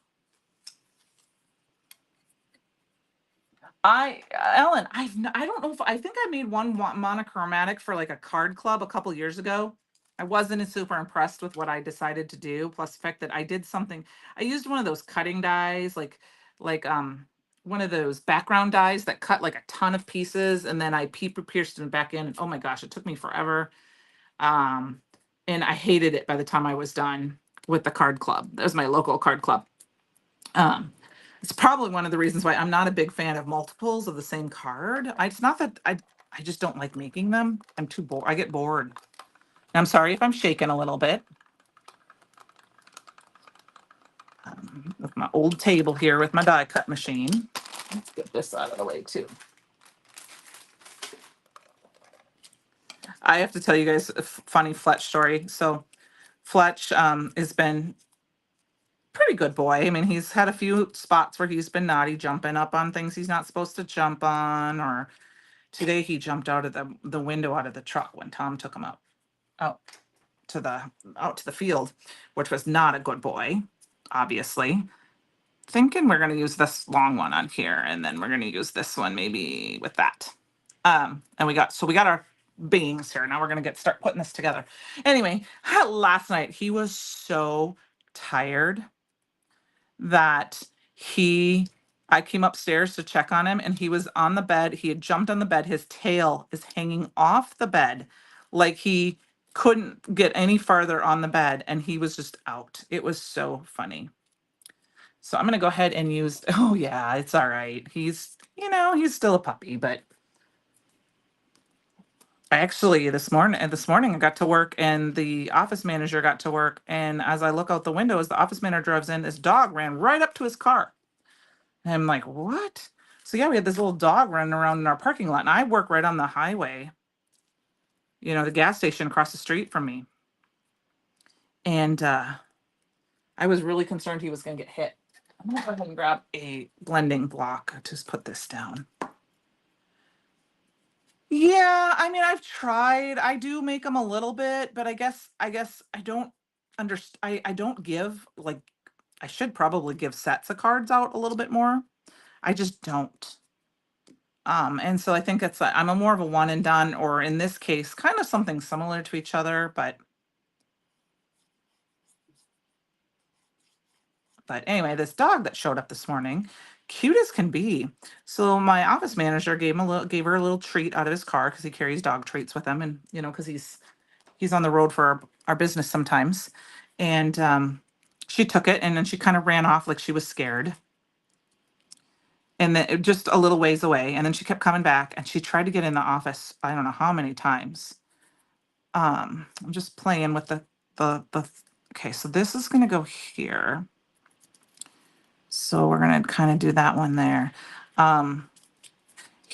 Ellen, I don't know if I think I made one monochromatic for like a card club a couple years ago. I wasn't super impressed with what I decided to do. Plus the fact that I did something, I used one of those cutting dies, like one of those background dies that cut like a ton of pieces, and then I pierced them back in. And oh my gosh, it took me forever. Um, and I hated it by the time I was done with the card club. That was my local card club. Um, it's probably one of the reasons why I'm not a big fan of multiples of the same card. It's not that I just don't like making them. I'm too bored. I get bored. I'm sorry if I'm shaking a little bit. With my old table here with my die cut machine. Let's get this out of the way too. I have to tell you guys a funny Fletch story. So Fletch has been pretty good boy. I mean, he's had a few spots where he's been naughty, jumping up on things he's not supposed to jump on, or today he jumped out of the window out of the truck when Tom took him out to the field, which was not a good boy, obviously. Thinking we're going to use this long one on here, and then we're going to use this one maybe with that. And we got our beings here. Now we're going to start putting this together. Anyway, last night he was so tired that I came upstairs to check on him, and he was on the bed. He had jumped on the bed. His tail is hanging off the bed like he couldn't get any farther on the bed, and he was just out. It was so funny. So I'm going to go ahead and use, oh yeah, it's all right. He's still a puppy, but I actually this morning I got to work and the office manager got to work. And as I look out the window, as the office manager drives in, this dog ran right up to his car. And I'm like, what? So yeah, we had this little dog running around in our parking lot, and I work right on the highway, the gas station across the street from me. And I was really concerned he was going to get hit. I'm going to go ahead and grab a blending block. Just put this down. Yeah, I mean, I've tried. I do make them a little bit, but I guess I don't understand. I don't give, like, I should probably give sets of cards out a little bit more. I just don't. And so I think I'm a more of a one and done, or in this case, kind of something similar to each other, but anyway, this dog that showed up this morning, cute as can be. So my office manager gave her a little treat out of his car because he carries dog treats with him, and because he's on the road for our business sometimes. And she took it, and then she kind of ran off like she was scared. And then just a little ways away, and then she kept coming back, and she tried to get in the office. I don't know how many times. I'm just playing with the okay, so this is going to go here. So we're going to kind of do that one there.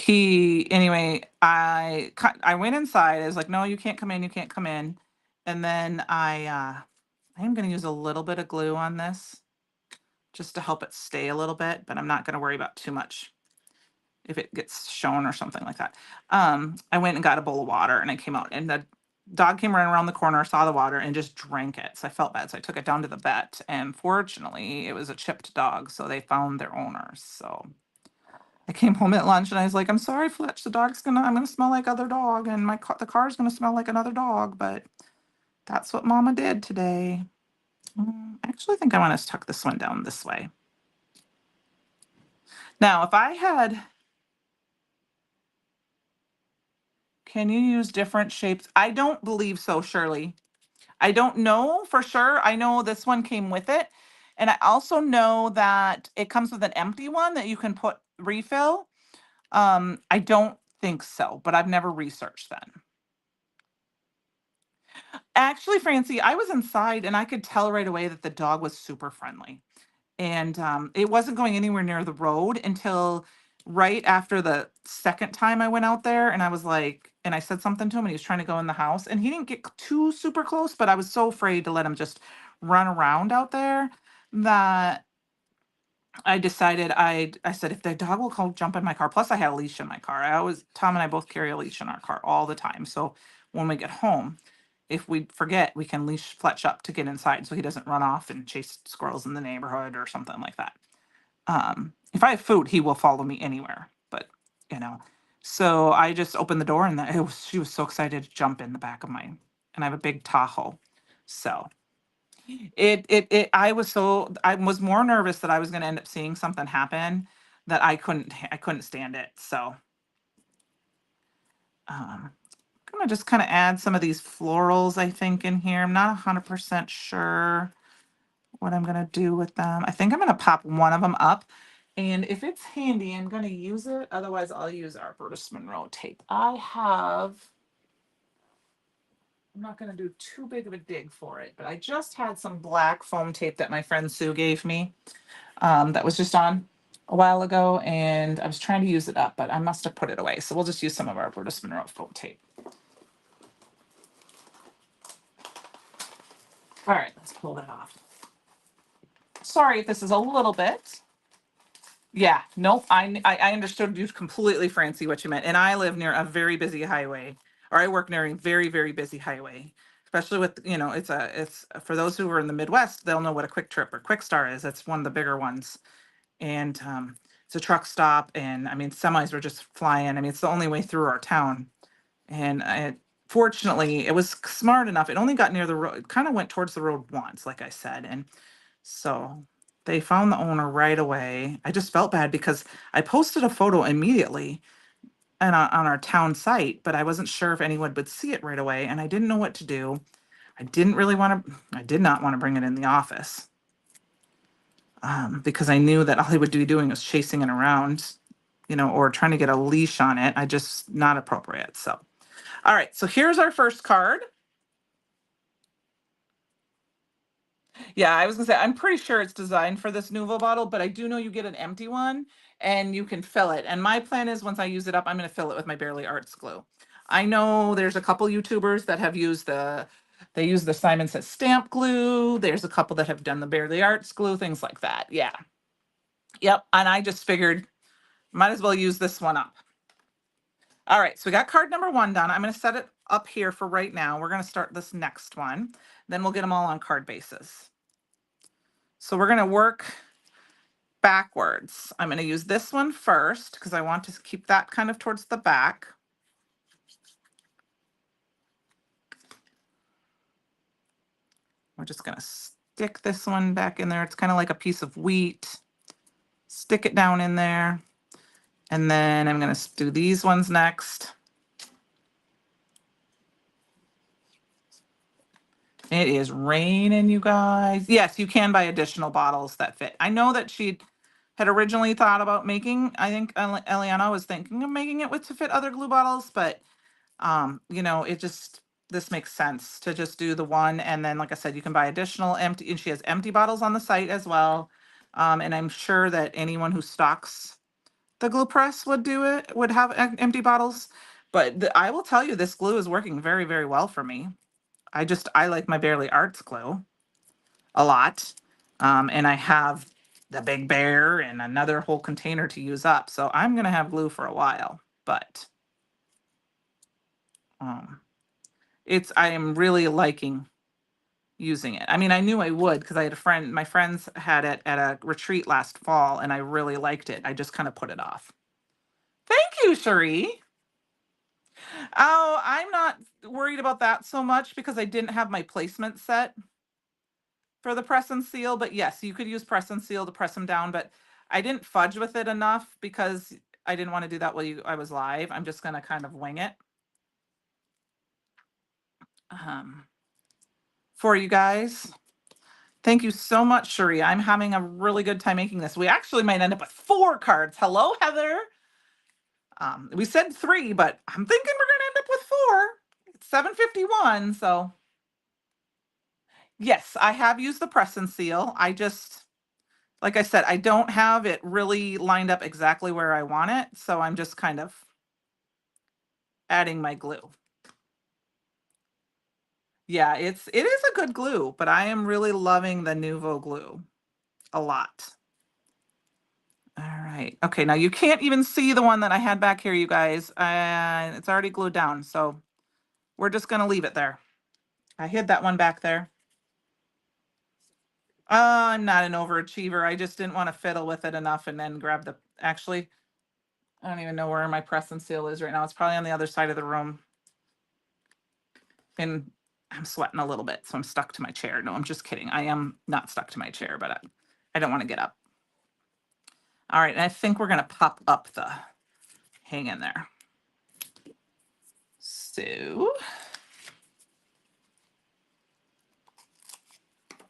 Anyway, I went inside. I was like, no, you can't come in. You can't come in. And then I am going to use a little bit of glue on this. just to help it stay a little bit, but I'm not going to worry about too much if it gets shown or something like that. I went and got a bowl of water and I came out and the dog came running around the corner, saw the water and just drank it. So I felt bad. So I took it down to the vet and fortunately it was a chipped dog. So they found their owners. So I came home at lunch and I was like, I'm sorry, Fletch, I'm going to smell like other dog and the car's going to smell like another dog, but that's what Mama did today. I actually think I want to tuck this one down this way. Now, if I had, can you use different shapes? I don't believe so, Shirley. I don't know for sure. I know this one came with it. And I also know that it comes with an empty one that you can put refill. I don't think so, but I've never researched that. Actually, Francie, I was inside and I could tell right away that the dog was super friendly. And it wasn't going anywhere near the road until right after the second time I went out there. And I was like, and I said something to him and he was trying to go in the house and he didn't get too super close, but I was so afraid to let him just run around out there that I decided I said, if the dog will come jump in my car, plus I had a leash in my car. Tom and I both carry a leash in our car all the time. So when we get home, if we forget, we can leash Fletch up to get inside so he doesn't run off and chase squirrels in the neighborhood or something like that. If I have food, he will follow me anywhere, but you know, so I just opened the door and she was so excited to jump in the back of mine and I have a big Tahoe. So I was more nervous that I was going to end up seeing something happen that I couldn't stand it. So, I'm gonna just kind of add some of these florals, I think, in here. I'm not 100% sure what I'm gonna do with them. I think I'm gonna pop one of them up. And if it's handy, I'm gonna use it. Otherwise, I'll use our Burtis Monroe tape. I'm not gonna do too big of a dig for it, but I just had some black foam tape that my friend Sue gave me. That was just on a while ago, and I was trying to use it up, but I must have put it away. So we'll just use some of our Burtis Monroe foam tape. All right, let's pull that off. Sorry if this is a little bit. Yeah, nope. I understood you completely, Francie, what you meant. And I live near a very busy highway, or I work near a very, very busy highway. Especially with, it's for those who are in the Midwest, they'll know what a Quick Trip or Quick Star is. It's one of the bigger ones. And it's a truck stop. And I mean, semis were just flying. I mean, it's the only way through our town. And fortunately, it was smart enough. It only got near the road, kind of went towards the road once, like I said. And so they found the owner right away. I just felt bad because I posted a photo immediately and on our town site, but I wasn't sure if anyone would see it right away. And I didn't know what to do. I did not want to bring it in the office because I knew that all he would be doing was chasing it around, or trying to get a leash on it. I just, not appropriate. So. All right, so here's our first card. Yeah, I was gonna say, I'm pretty sure it's designed for this Nuvo bottle, but I do know you get an empty one and you can fill it. And my plan is once I use it up, I'm gonna fill it with my Barely Arts glue. I know there's a couple YouTubers that have used they use the Simon Says stamp glue. There's a couple that have done the Barely Arts glue, things like that. Yeah. Yep, and I just figured might as well use this one up. All right, so we got card number 1 done. I'm going to set it up here for right now. We're going to start this next one. Then we'll get them all on card bases. So we're going to work backwards. I'm going to use this one first because I want to keep that kind of towards the back. We're just going to stick this one back in there. It's kind of like a piece of wheat. Stick it down in there. And then I'm going to do these ones next. It is raining, you guys. Yes, you can buy additional bottles that fit. I know that she had originally thought about making, I think Eliana was thinking of making it to fit other glue bottles, but this makes sense to just do the one. And then, like I said, you can buy additional empty, and she has empty bottles on the site as well. And I'm sure that anyone who stocks the glue press would have empty bottles. But I will tell you, this glue is working very, very well for me. I like my Barely Arts glue a lot. And I have the big bear and another whole container to use up. So I'm going to have glue for a while, but um, I am really liking using it. I mean, I knew I would because I had my friends had it at a retreat last fall and I really liked it. I just kind of put it off. Thank you, Cherie. Oh, I'm not worried about that so much because I didn't have my placement set for the press and seal. But yes, you could use press and seal to press them down. But I didn't fudge with it enough because I didn't want to do that while I was live. I'm just going to kind of wing it um, for you guys. Thank you so much, Cherie. I'm having a really good time making this. We actually might end up with 4 cards. Hello, Heather. We said 3, but I'm thinking we're going to end up with 4. It's 7:51, so yes, I have used the press and seal. I just, like I said, I don't have it really lined up exactly where I want it, so I'm just kind of adding my glue. Yeah, it is a good glue, but I am really loving the Nuvo glue a lot. All right. Okay, now you can't even see the one that I had back here, you guys. It's already glued down, so we're just going to leave it there. I hid that one back there. I'm not an overachiever. I just didn't want to fiddle with it enough and then grab the, actually, I don't even know where my press and seal is right now. It's probably on the other side of the room. And I'm sweating a little bit, so I'm stuck to my chair. No, I'm just kidding. I am not stuck to my chair, but I don't want to get up. All right, and I think we're going to pop up the hang in there. So,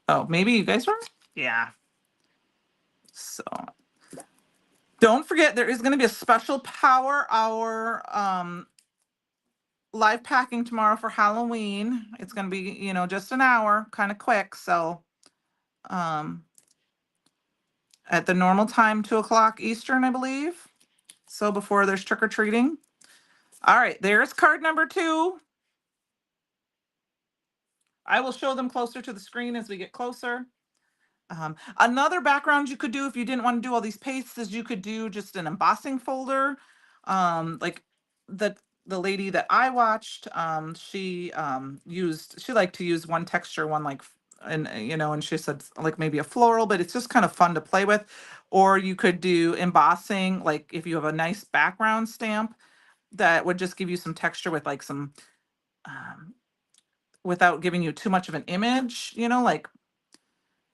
oh, maybe you guys were? Yeah. So, don't forget, there is going to be a special power hour live packing tomorrow for Halloween. It's going to be, just an hour, kind of quick. So, at the normal time, 2 o'clock Eastern, I believe. So before there's trick or treating. All right, there's card number 2. I will show them closer to the screen as we get closer. Another background you could do if you didn't want to do all these pastes is you could do just an embossing folder. Like the lady that I watched, she liked to use one texture, one like, and she said like maybe a floral, but it's just kind of fun to play with. Or you could do embossing, like if you have a nice background stamp that would just give you some texture with like some, without giving you too much of an image, like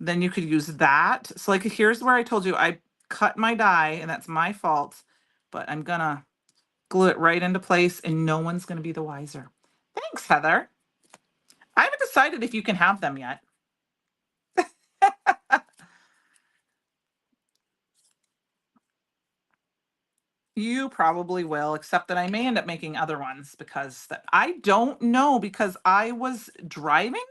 then you could use that. So like here's where I told you I cut my die and that's my fault, but I'm gonna glue it right into place and no one's gonna be the wiser. Thanks, Heather. I haven't decided if you can have them yet. You probably will, except that I may end up making other ones because I don't know because I was driving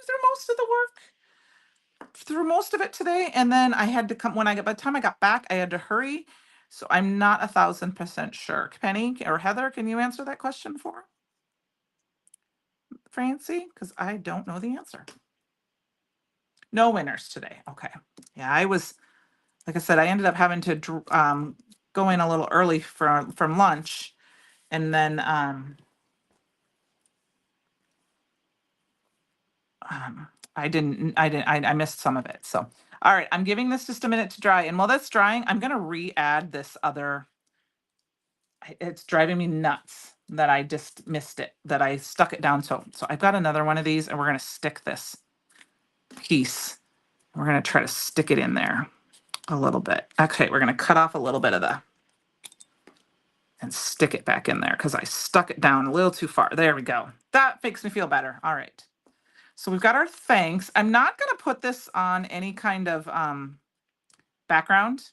through most of it today, and then I had to come by the time I got back, I had to hurry. So I'm not 1,000% sure. Penny or Heather, can you answer that question for Francie? Because I don't know the answer. No winners today. Okay. Yeah, like I said, I ended up having to go in a little early from lunch, and then I missed some of it. So, all right, I'm giving this just a minute to dry. And while that's drying, I'm going to re-add this other, it's driving me nuts that I just missed it, that I stuck it down. So I've got another one of these and we're going to stick this piece. We're going to try to stick it in there a little bit. Okay, we're going to cut off a little bit of and stick it back in there because I stuck it down a little too far. There we go. That makes me feel better. All right. So we've got our thanks. I'm not going to put this on any kind of background.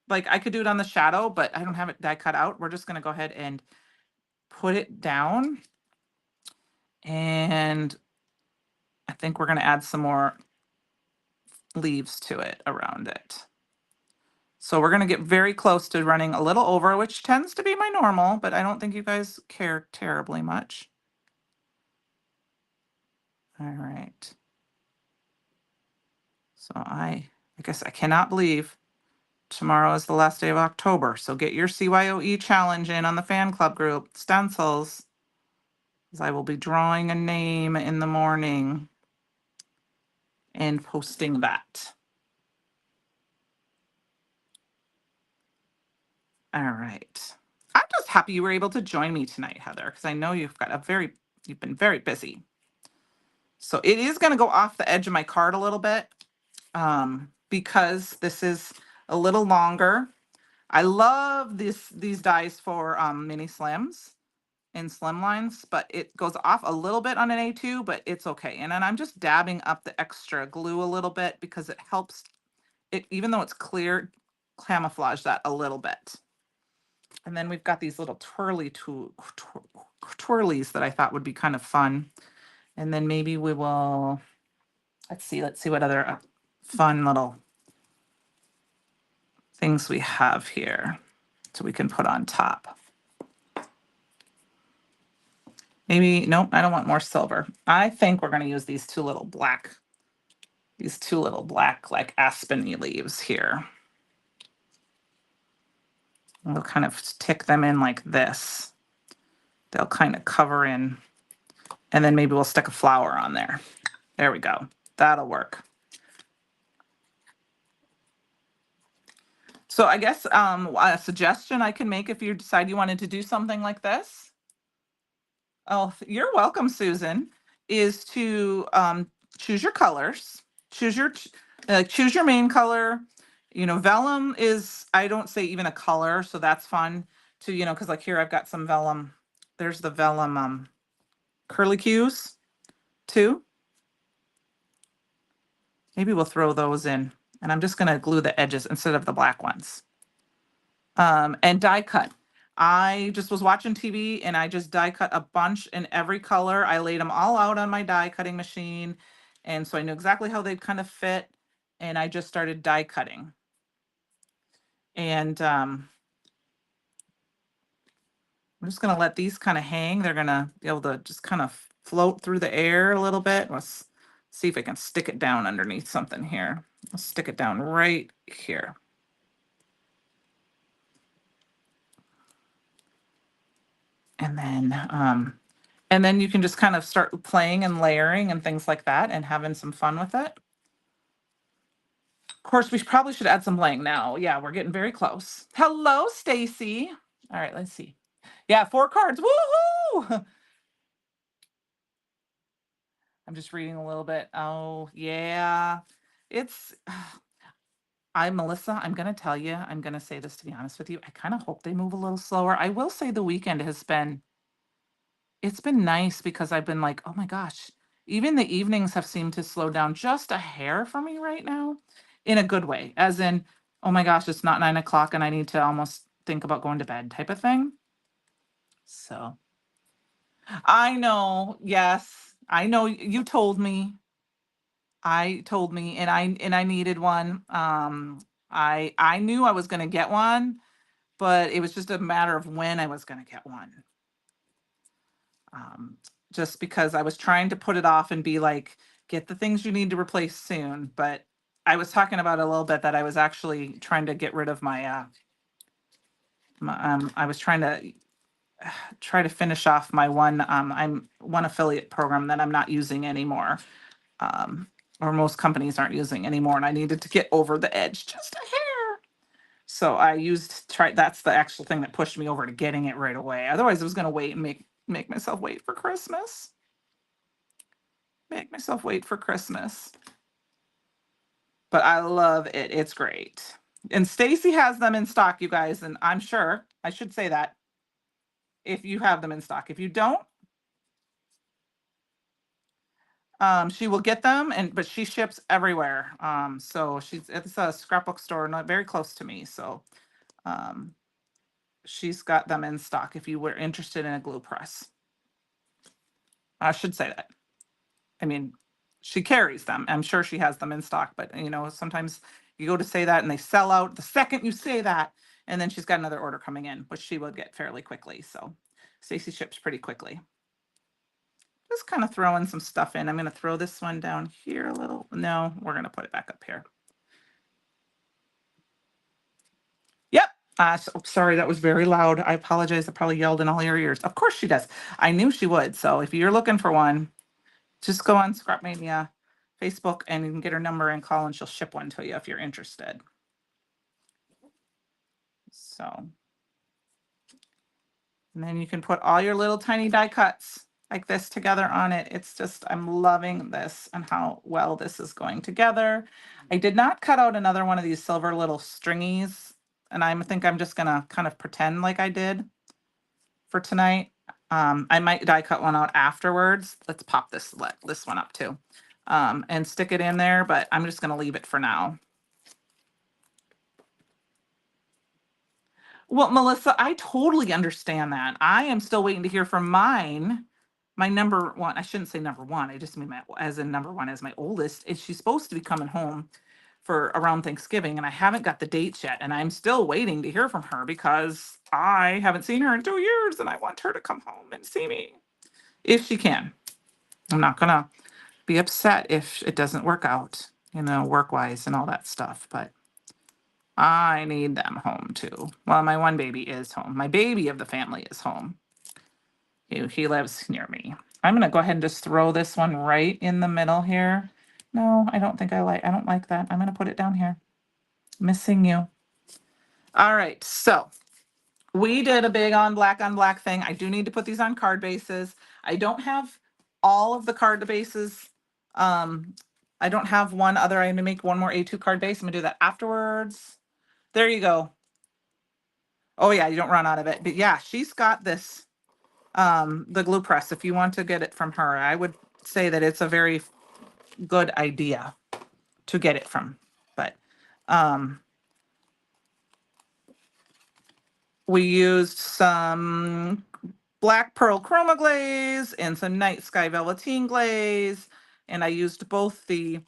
Like I could do it on the shadow, but I don't have it die cut out. We're just going to go ahead and put it down. And I think we're going to add some more leaves to it around it. So we're going to get very close to running a little over, which tends to be my normal, but I don't think you guys care terribly much. All right. So I guess I cannot believe Tomorrow is the last day of October, so get your CYOE challenge in on the fan club group, stencils, as I will be drawing a name in the morning and posting that. All right. I'm just happy you were able to join me tonight, Heather, because I know you've been very busy. So it is going to go off the edge of my card a little bit because this is a little longer. I love these dies for mini slims and slimlines, but it goes off a little bit on an A2, but it's okay. And then I'm just dabbing up the extra glue a little bit because it helps it, even though it's clear, camouflage that a little bit. And then we've got these little twirlies that I thought would be kind of fun. And then maybe we will, let's see what other fun little things we have here so we can put on top. Maybe, nope, I don't want more silver. I think we're going to use these two little black like aspeny leaves here. We'll kind of tick them in like this. They'll kind of cover in, and then maybe we'll stick a flower on there. There we go. That'll work. So I guess a suggestion I can make if you decide you wanted to do something like this. Oh, you're welcome, Susan. Is to choose your colors. Choose your main color. You know, vellum is, I don't say even a color, so that's fun to, you know, because like here I've got some vellum. There's the vellum curlicues too. Maybe we'll throw those in, and I'm just going to glue the edges instead of the black ones. And die cut. I just was watching TV and I just die cut a bunch in every color. I laid them all out on my die cutting machine. And so I knew exactly how they'd kind of fit. And I just started die cutting. And I'm just going to let these kind of hang. They're going to be able to just kind of float through the air a little bit. Let's see if I can stick it down underneath something here. Let's stick it down right here. And then you can just kind of start playing and layering and things like that and having some fun with it. Of course, we probably should add some bling now. Yeah, we're getting very close. Hello, Stacy. All right, let's see. Yeah, 4 cards. Woohoo! I'm just reading a little bit. Oh, yeah. It's Melissa, I'm going to tell you, I'm going to say this to be honest with you. I kind of hope they move a little slower. I will say the weekend it's been nice because I've been like, oh my gosh, even the evenings have seemed to slow down just a hair for me right now in a good way, as in, oh my gosh, it's not 9 o'clock and I need to almost think about going to bed type of thing. So I know, yes, I know you told me. And I needed one. I knew I was going to get one, but it was just a matter of when I was going to get one. Um, just because I was trying to put it off and be like, get the things you need to replace soon. But I was talking about a little bit that I was actually trying to get rid of I was trying to try to finish off my one affiliate program that I'm not using anymore. Or most companies aren't using anymore. And I needed to get over the edge just a hair. So that's the actual thing that pushed me over to getting it right away. Otherwise I was going to wait and make myself wait for Christmas. Make myself wait for Christmas. But I love it. It's great. And Stacy has them in stock, you guys, and I'm sure I should say that if you have them in stock. If you don't, she will get them, but she ships everywhere. So it's a scrapbook store not very close to me. So she's got them in stock if you were interested in a glue press. I should say that. I mean, she carries them. I'm sure she has them in stock, but you know, sometimes you go to say that and they sell out the second you say that, and then she's got another order coming in, which she will get fairly quickly. So Stacy ships pretty quickly. Just kind of throwing some stuff in. I'm going to throw this one down here a little. No, we're going to put it back up here. Sorry, that was very loud. I apologize. I probably yelled in all your ears. Of course she does. I knew she would. So if you're looking for one, just go on Scrapmania Facebook and you can get her number and call and she'll ship one to you if you're interested. So, and then you can put all your little tiny die cuts like this together on it. It's just, I'm loving this and how well this is going together. I did not cut out another one of these silver little stringies, and I think I'm just gonna kind of pretend like I did for tonight. I might die cut one out afterwards. Let's pop this one up too, and stick it in there, but I'm just gonna leave it for now. Well, Melissa, I totally understand that. I am still waiting to hear from mine. My number one, I shouldn't say number one. I just mean my, as in number one, as my oldest, is she's supposed to be coming home for around Thanksgiving, and I haven't got the dates yet. And I'm still waiting to hear from her because I haven't seen her in 2 years and I want her to come home and see me if she can. I'm not gonna be upset if it doesn't work out, work wise and all that stuff, but I need them home too. Well, my one baby is home. My baby of the family is home. He lives near me. I'm gonna go ahead and just throw this one right in the middle here. No, I don't think I don't like that. I'm gonna put it down here. Missing you. All right, so we did a big on black thing. I do need to put these on card bases. I don't have all of the card bases. I don't have one other. I'm gonna make one more A2 card base. I'm gonna do that afterwards. There you go. Oh yeah, you don't run out of it. But yeah, she's got this, the glue press. If you want to get it from her, I would say that it's a very good idea to get it from. But we used some black pearl chroma glaze and some night sky velveteen glaze, and I used both the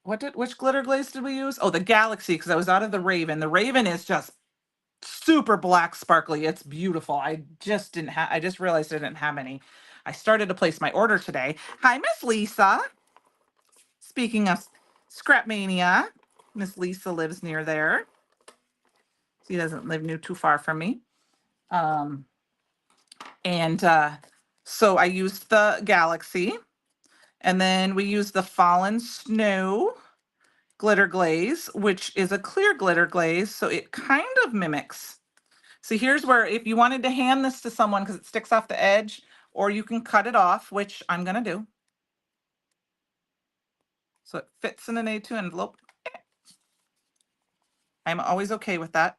which glitter glaze did we use? Oh, the Galaxy, because I was out of the Raven. The Raven is just super black sparkly. It's beautiful. I just realized I didn't have any. I started to place my order today. Hi, Miss Lisa. Speaking of Scrap Mania, Miss Lisa lives near there. She doesn't live too far from me. And so I used the Galaxy, and then we used the Fallen Snow glitter glaze, which is a clear glitter glaze, so it kind of mimics. So here's where, if you wanted to hand this to someone because it sticks off the edge, or you can cut it off, which I'm gonna do. So it fits in an A2 envelope. I'm always okay with that.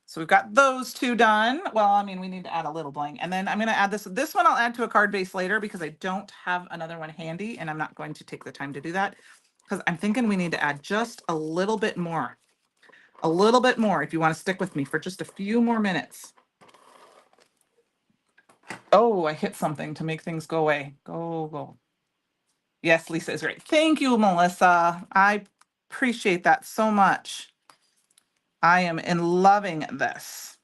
So we've got those two done. Well, I mean, we need to add a little bling. And then I'm going to add this. This one I'll add to a card base later because I don't have another one handy, and I'm not going to take the time to do that because I'm thinking we need to add just a little bit more. A little bit more if you want to stick with me for just a few more minutes. Oh, I hit something to make things go away. Go. Yes, Lisa is right. Thank you, Melissa. I appreciate that so much. I am in loving this.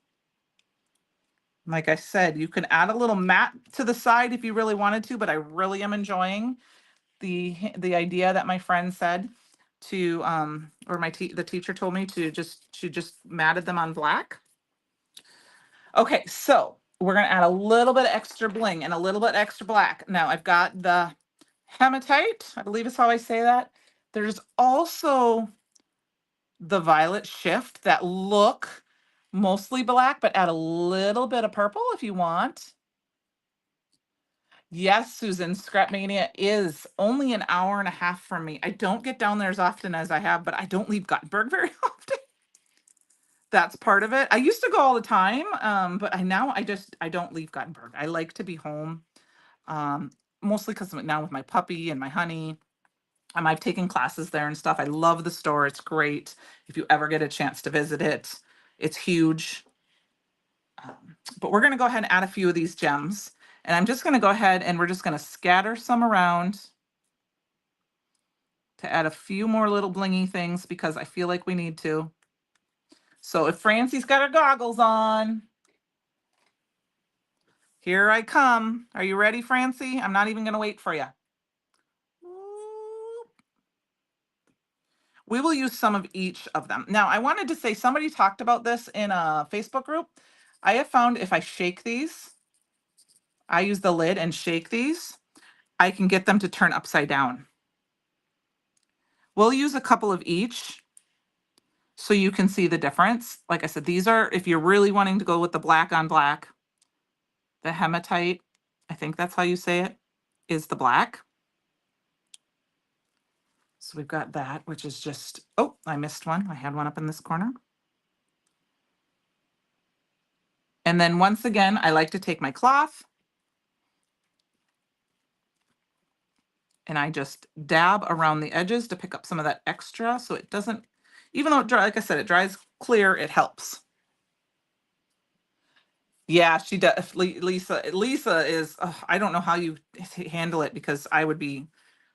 Like I said, you can add a little mat to the side if you really wanted to, but I really am enjoying the idea that my friend said to or the teacher told me to just matted them on black. Okay, so we're gonna add a little bit of extra bling and a little bit extra black. Now I've got the hematite, I believe is how I say that. There's also the violet shift that look mostly black, but add a little bit of purple if you want. Yes, Susan, Scrapmania is only an hour and a half from me. I don't get down there as often as I have, but I don't leave Gothenburg very often. That's part of it. I used to go all the time, but I don't leave Gothenburg. I like to be home, mostly because now with my puppy and my honey. I've taken classes there and stuff. I love the store. It's great. If you ever get a chance to visit it, it's huge. But we're going to go ahead and add a few of these gems. And I'm just going to go ahead and we're just going to scatter some around to add a few more little blingy things because I feel like we need to. So if Francie's got her goggles on, here I come. Are you ready, Francie? I'm not even going to wait for you. we will use some of each of them. Now, I wanted to say somebody talked about this in a Facebook group. I have found if I shake these, I use the lid and shake these, I can get them to turn upside down. We'll use a couple of each so you can see the difference. Like I said, these are, if you're really wanting to go with the black on black, the hematite, I think that's how you say it, is the black. So we've got that, which is just, oh, I missed one. I had one up in this corner. And then once again, I like to take my cloth and I just dab around the edges to pick up some of that extra so it doesn't, even though it dry, like I said, it dries clear, it helps. Yeah, she does. Lisa is, I don't know how you handle it because I would be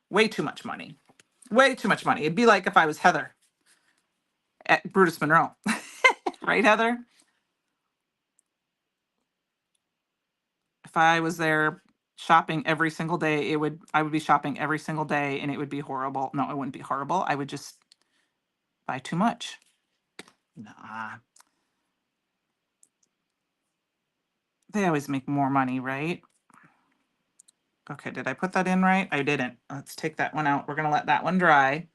way too much money. Way too much money. It'd be like if I was Heather at Brutus Monroe. Right, Heather? If I was there shopping every single day, I would be shopping every single day and it would be horrible. No, it wouldn't be horrible. I would just buy too much. Nah. They always make more money, right? Okay, did I put that in right? I didn't. Let's take that one out. We're gonna let that one dry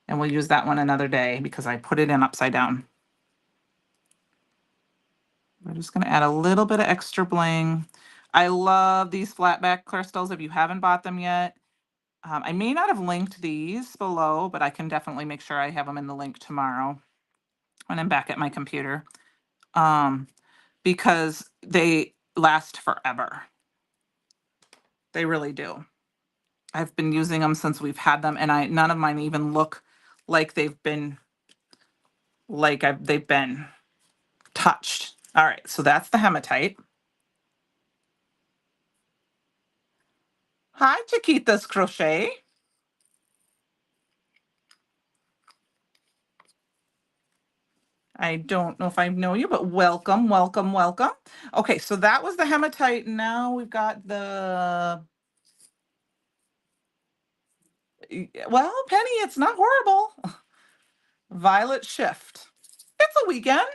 and we'll use that one another day because I put it in upside down. We're just gonna add a little bit of extra bling. I love these flatback crystals. If you haven't bought them yet, I may not have linked these below, but I can definitely make sure I have them in the link tomorrow when I'm back at my computer, because they last forever. They really do. I've been using them since we've had them, and none of mine even look like they've been touched. All right, so that's the hematite. Hi, Chiquita's Crochet. I don't know if I know you, but welcome, welcome, welcome. Okay, so that was the hematite. Now we've got the, well, Penny, it's not horrible. Violet Shift. It's a weekend.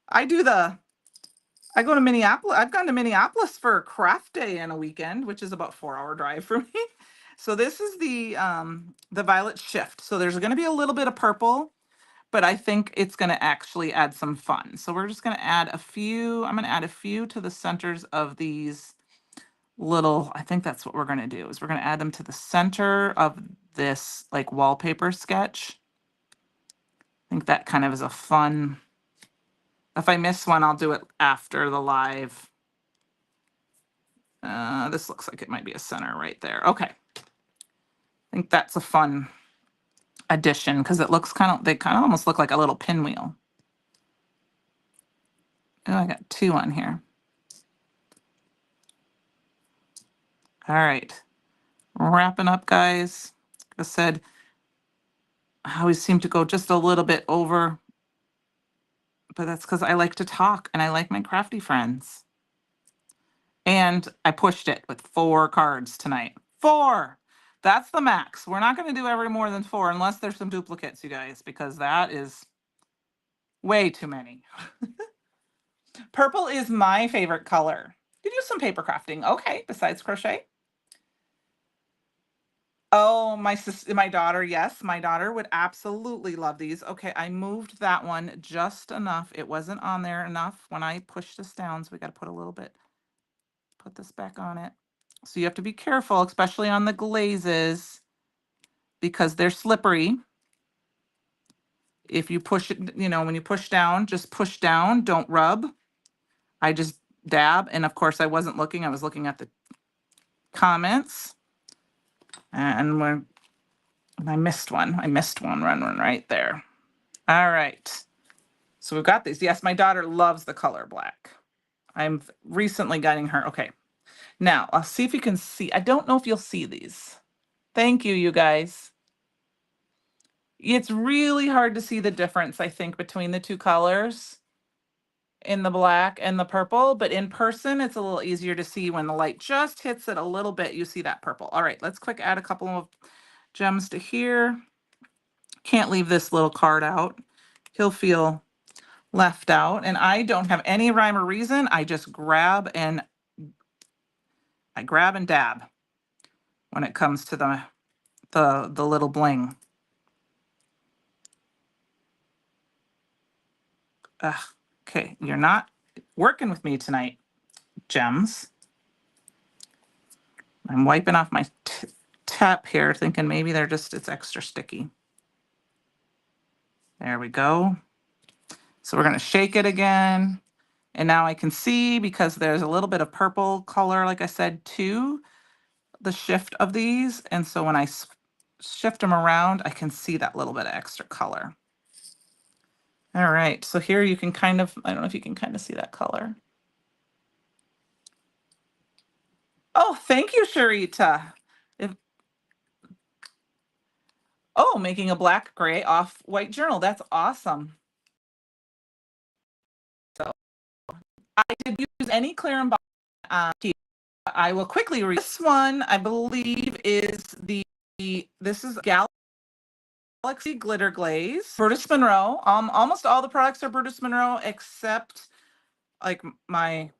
I go to Minneapolis. I've gone to Minneapolis for craft day in a weekend, which is about 4-hour drive for me. So this is the Violet Shift. So there's going to be a little bit of purple, but I think it's going to actually add some fun. So we're just going to add a few. I'm going to add a few to the centers of these little, I think that's what we're going to do, is we're going to add them to the center of this like wallpaper sketch. I think that kind of is a fun, if I miss one, I'll do it after the live. This looks like it might be a center right there. Okay. I think that's a fun addition because it looks they kind of almost look like a little pinwheel. Oh, I got two on here. All right. Wrapping up, guys. Like I said, I always seem to go just a little bit over, but that's because I like to talk and I like my crafty friends. And I pushed it with 4 cards tonight. 4. That's the max. We're not going to do every more than 4 unless there's some duplicates, you guys, because that is way too many. Purple is my favorite color. You do some paper crafting. Okay, besides crochet. Oh, my daughter, yes, my daughter would absolutely love these. Okay, I moved that one just enough. It wasn't on there enough when I pushed this down, so we got to put a little bit, put this back on it. So you have to be careful, especially on the glazes, because they're slippery. If you push it, when you push down, just push down, don't rub. I just dab, and of course I wasn't looking, I was looking at the comments. And I missed one. Run right there. All right. So we've got these. Yes, my daughter loves the color black. I'm recently getting her. Okay. Now, I'll see if you can see. I don't know if you'll see these. Thank you, you guys. It's really hard to see the difference, I think, between the two colors in the black and the purple, but in person, it's a little easier to see when the light just hits it a little bit. You see that purple. All right, let's quick add a couple of gems to here. Can't leave this little card out. He'll feel left out. And I don't have any rhyme or reason. I just grab and dab when it comes to the little bling. Ugh, okay, you're not working with me tonight, Gems. I'm wiping off my tap here, thinking maybe it's extra sticky. There we go. So we're going to shake it again. And now I can see, because there's a little bit of purple color, like I said, to the shift of these. And so when I shift them around, I can see that little bit of extra color. All right, so here you can kind of, I don't know if you can kind of see that color. Oh, thank you, Sharita. Oh, making a black, gray, off-white journal. That's awesome. So I did use any clear and I will quickly read this one. I believe is this is Galaxy Glitter Glaze, Brutus Monroe. Almost all the products are Brutus Monroe except like my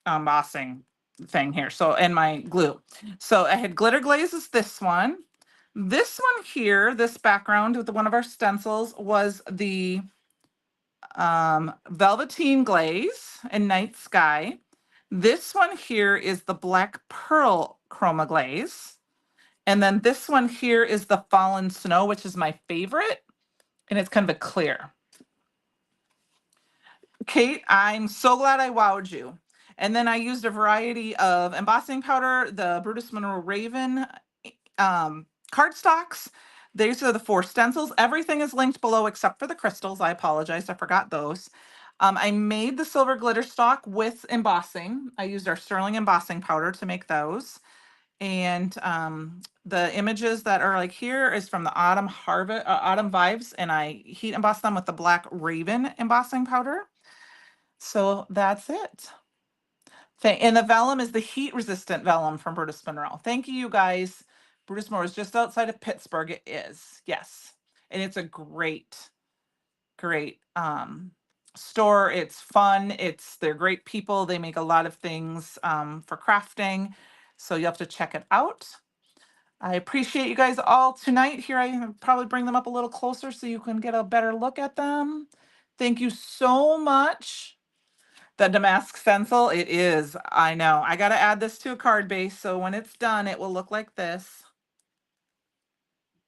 embossing thing here. So, and my glue. So I had Glitter Glaze is this one. This one here, this background with one of our stencils was the Velveteen Glaze and Night Sky. This one here is the Black Pearl Chroma Glaze. And then this one here is the Fallen Snow, which is my favorite. And it's kind of a clear. Kate, I'm so glad I wowed you. And then I used a variety of embossing powder, the Brutus Monroe Raven cardstocks. These are the 4 stencils. Everything is linked below except for the crystals. I apologize, I forgot those. I made the silver glitter stock with embossing. I used our sterling embossing powder to make those. And the images that are like here is from the Autumn Vibes, and I heat embossed them with the Black Raven embossing powder. So that's it. And the vellum is the heat resistant vellum from Brutus Monroe. Thank you, you guys. Brutus Monroe is just outside of Pittsburgh. It is, yes. And it's a great store. It's fun. They're great people. They make a lot of things for crafting. So you have to check it out. I appreciate you guys all tonight. Here I probably bring them up a little closer so you can get a better look at them. Thank you so much. The damask stencil, it is. I know. I got to add this to a card base, so when it's done, it will look like this.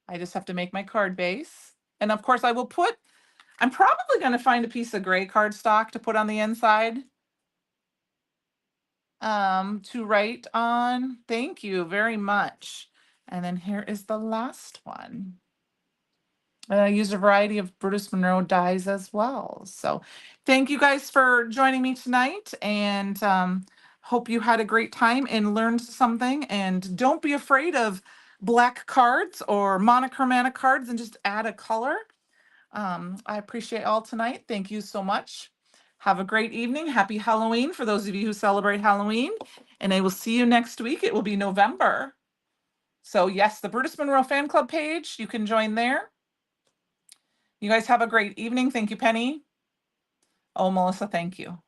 I just have to make my card base. And of course, I'm probably going to find a piece of gray cardstock to put on the inside to write on. Thank you very much. And then here is the last one. I used a variety of Brutus Monroe dies as well. So thank you guys for joining me tonight, and hope you had a great time and learned something. And don't be afraid of black cards or monochromatic cards, and just add a color. I appreciate all tonight. Thank you so much. Have a great evening. Happy Halloween for those of you who celebrate Halloween. And I will see you next week. It will be November. So yes, the Brutus Monroe fan club page, you can join there. You guys have a great evening. Thank you, Penny. Oh, Melissa, thank you.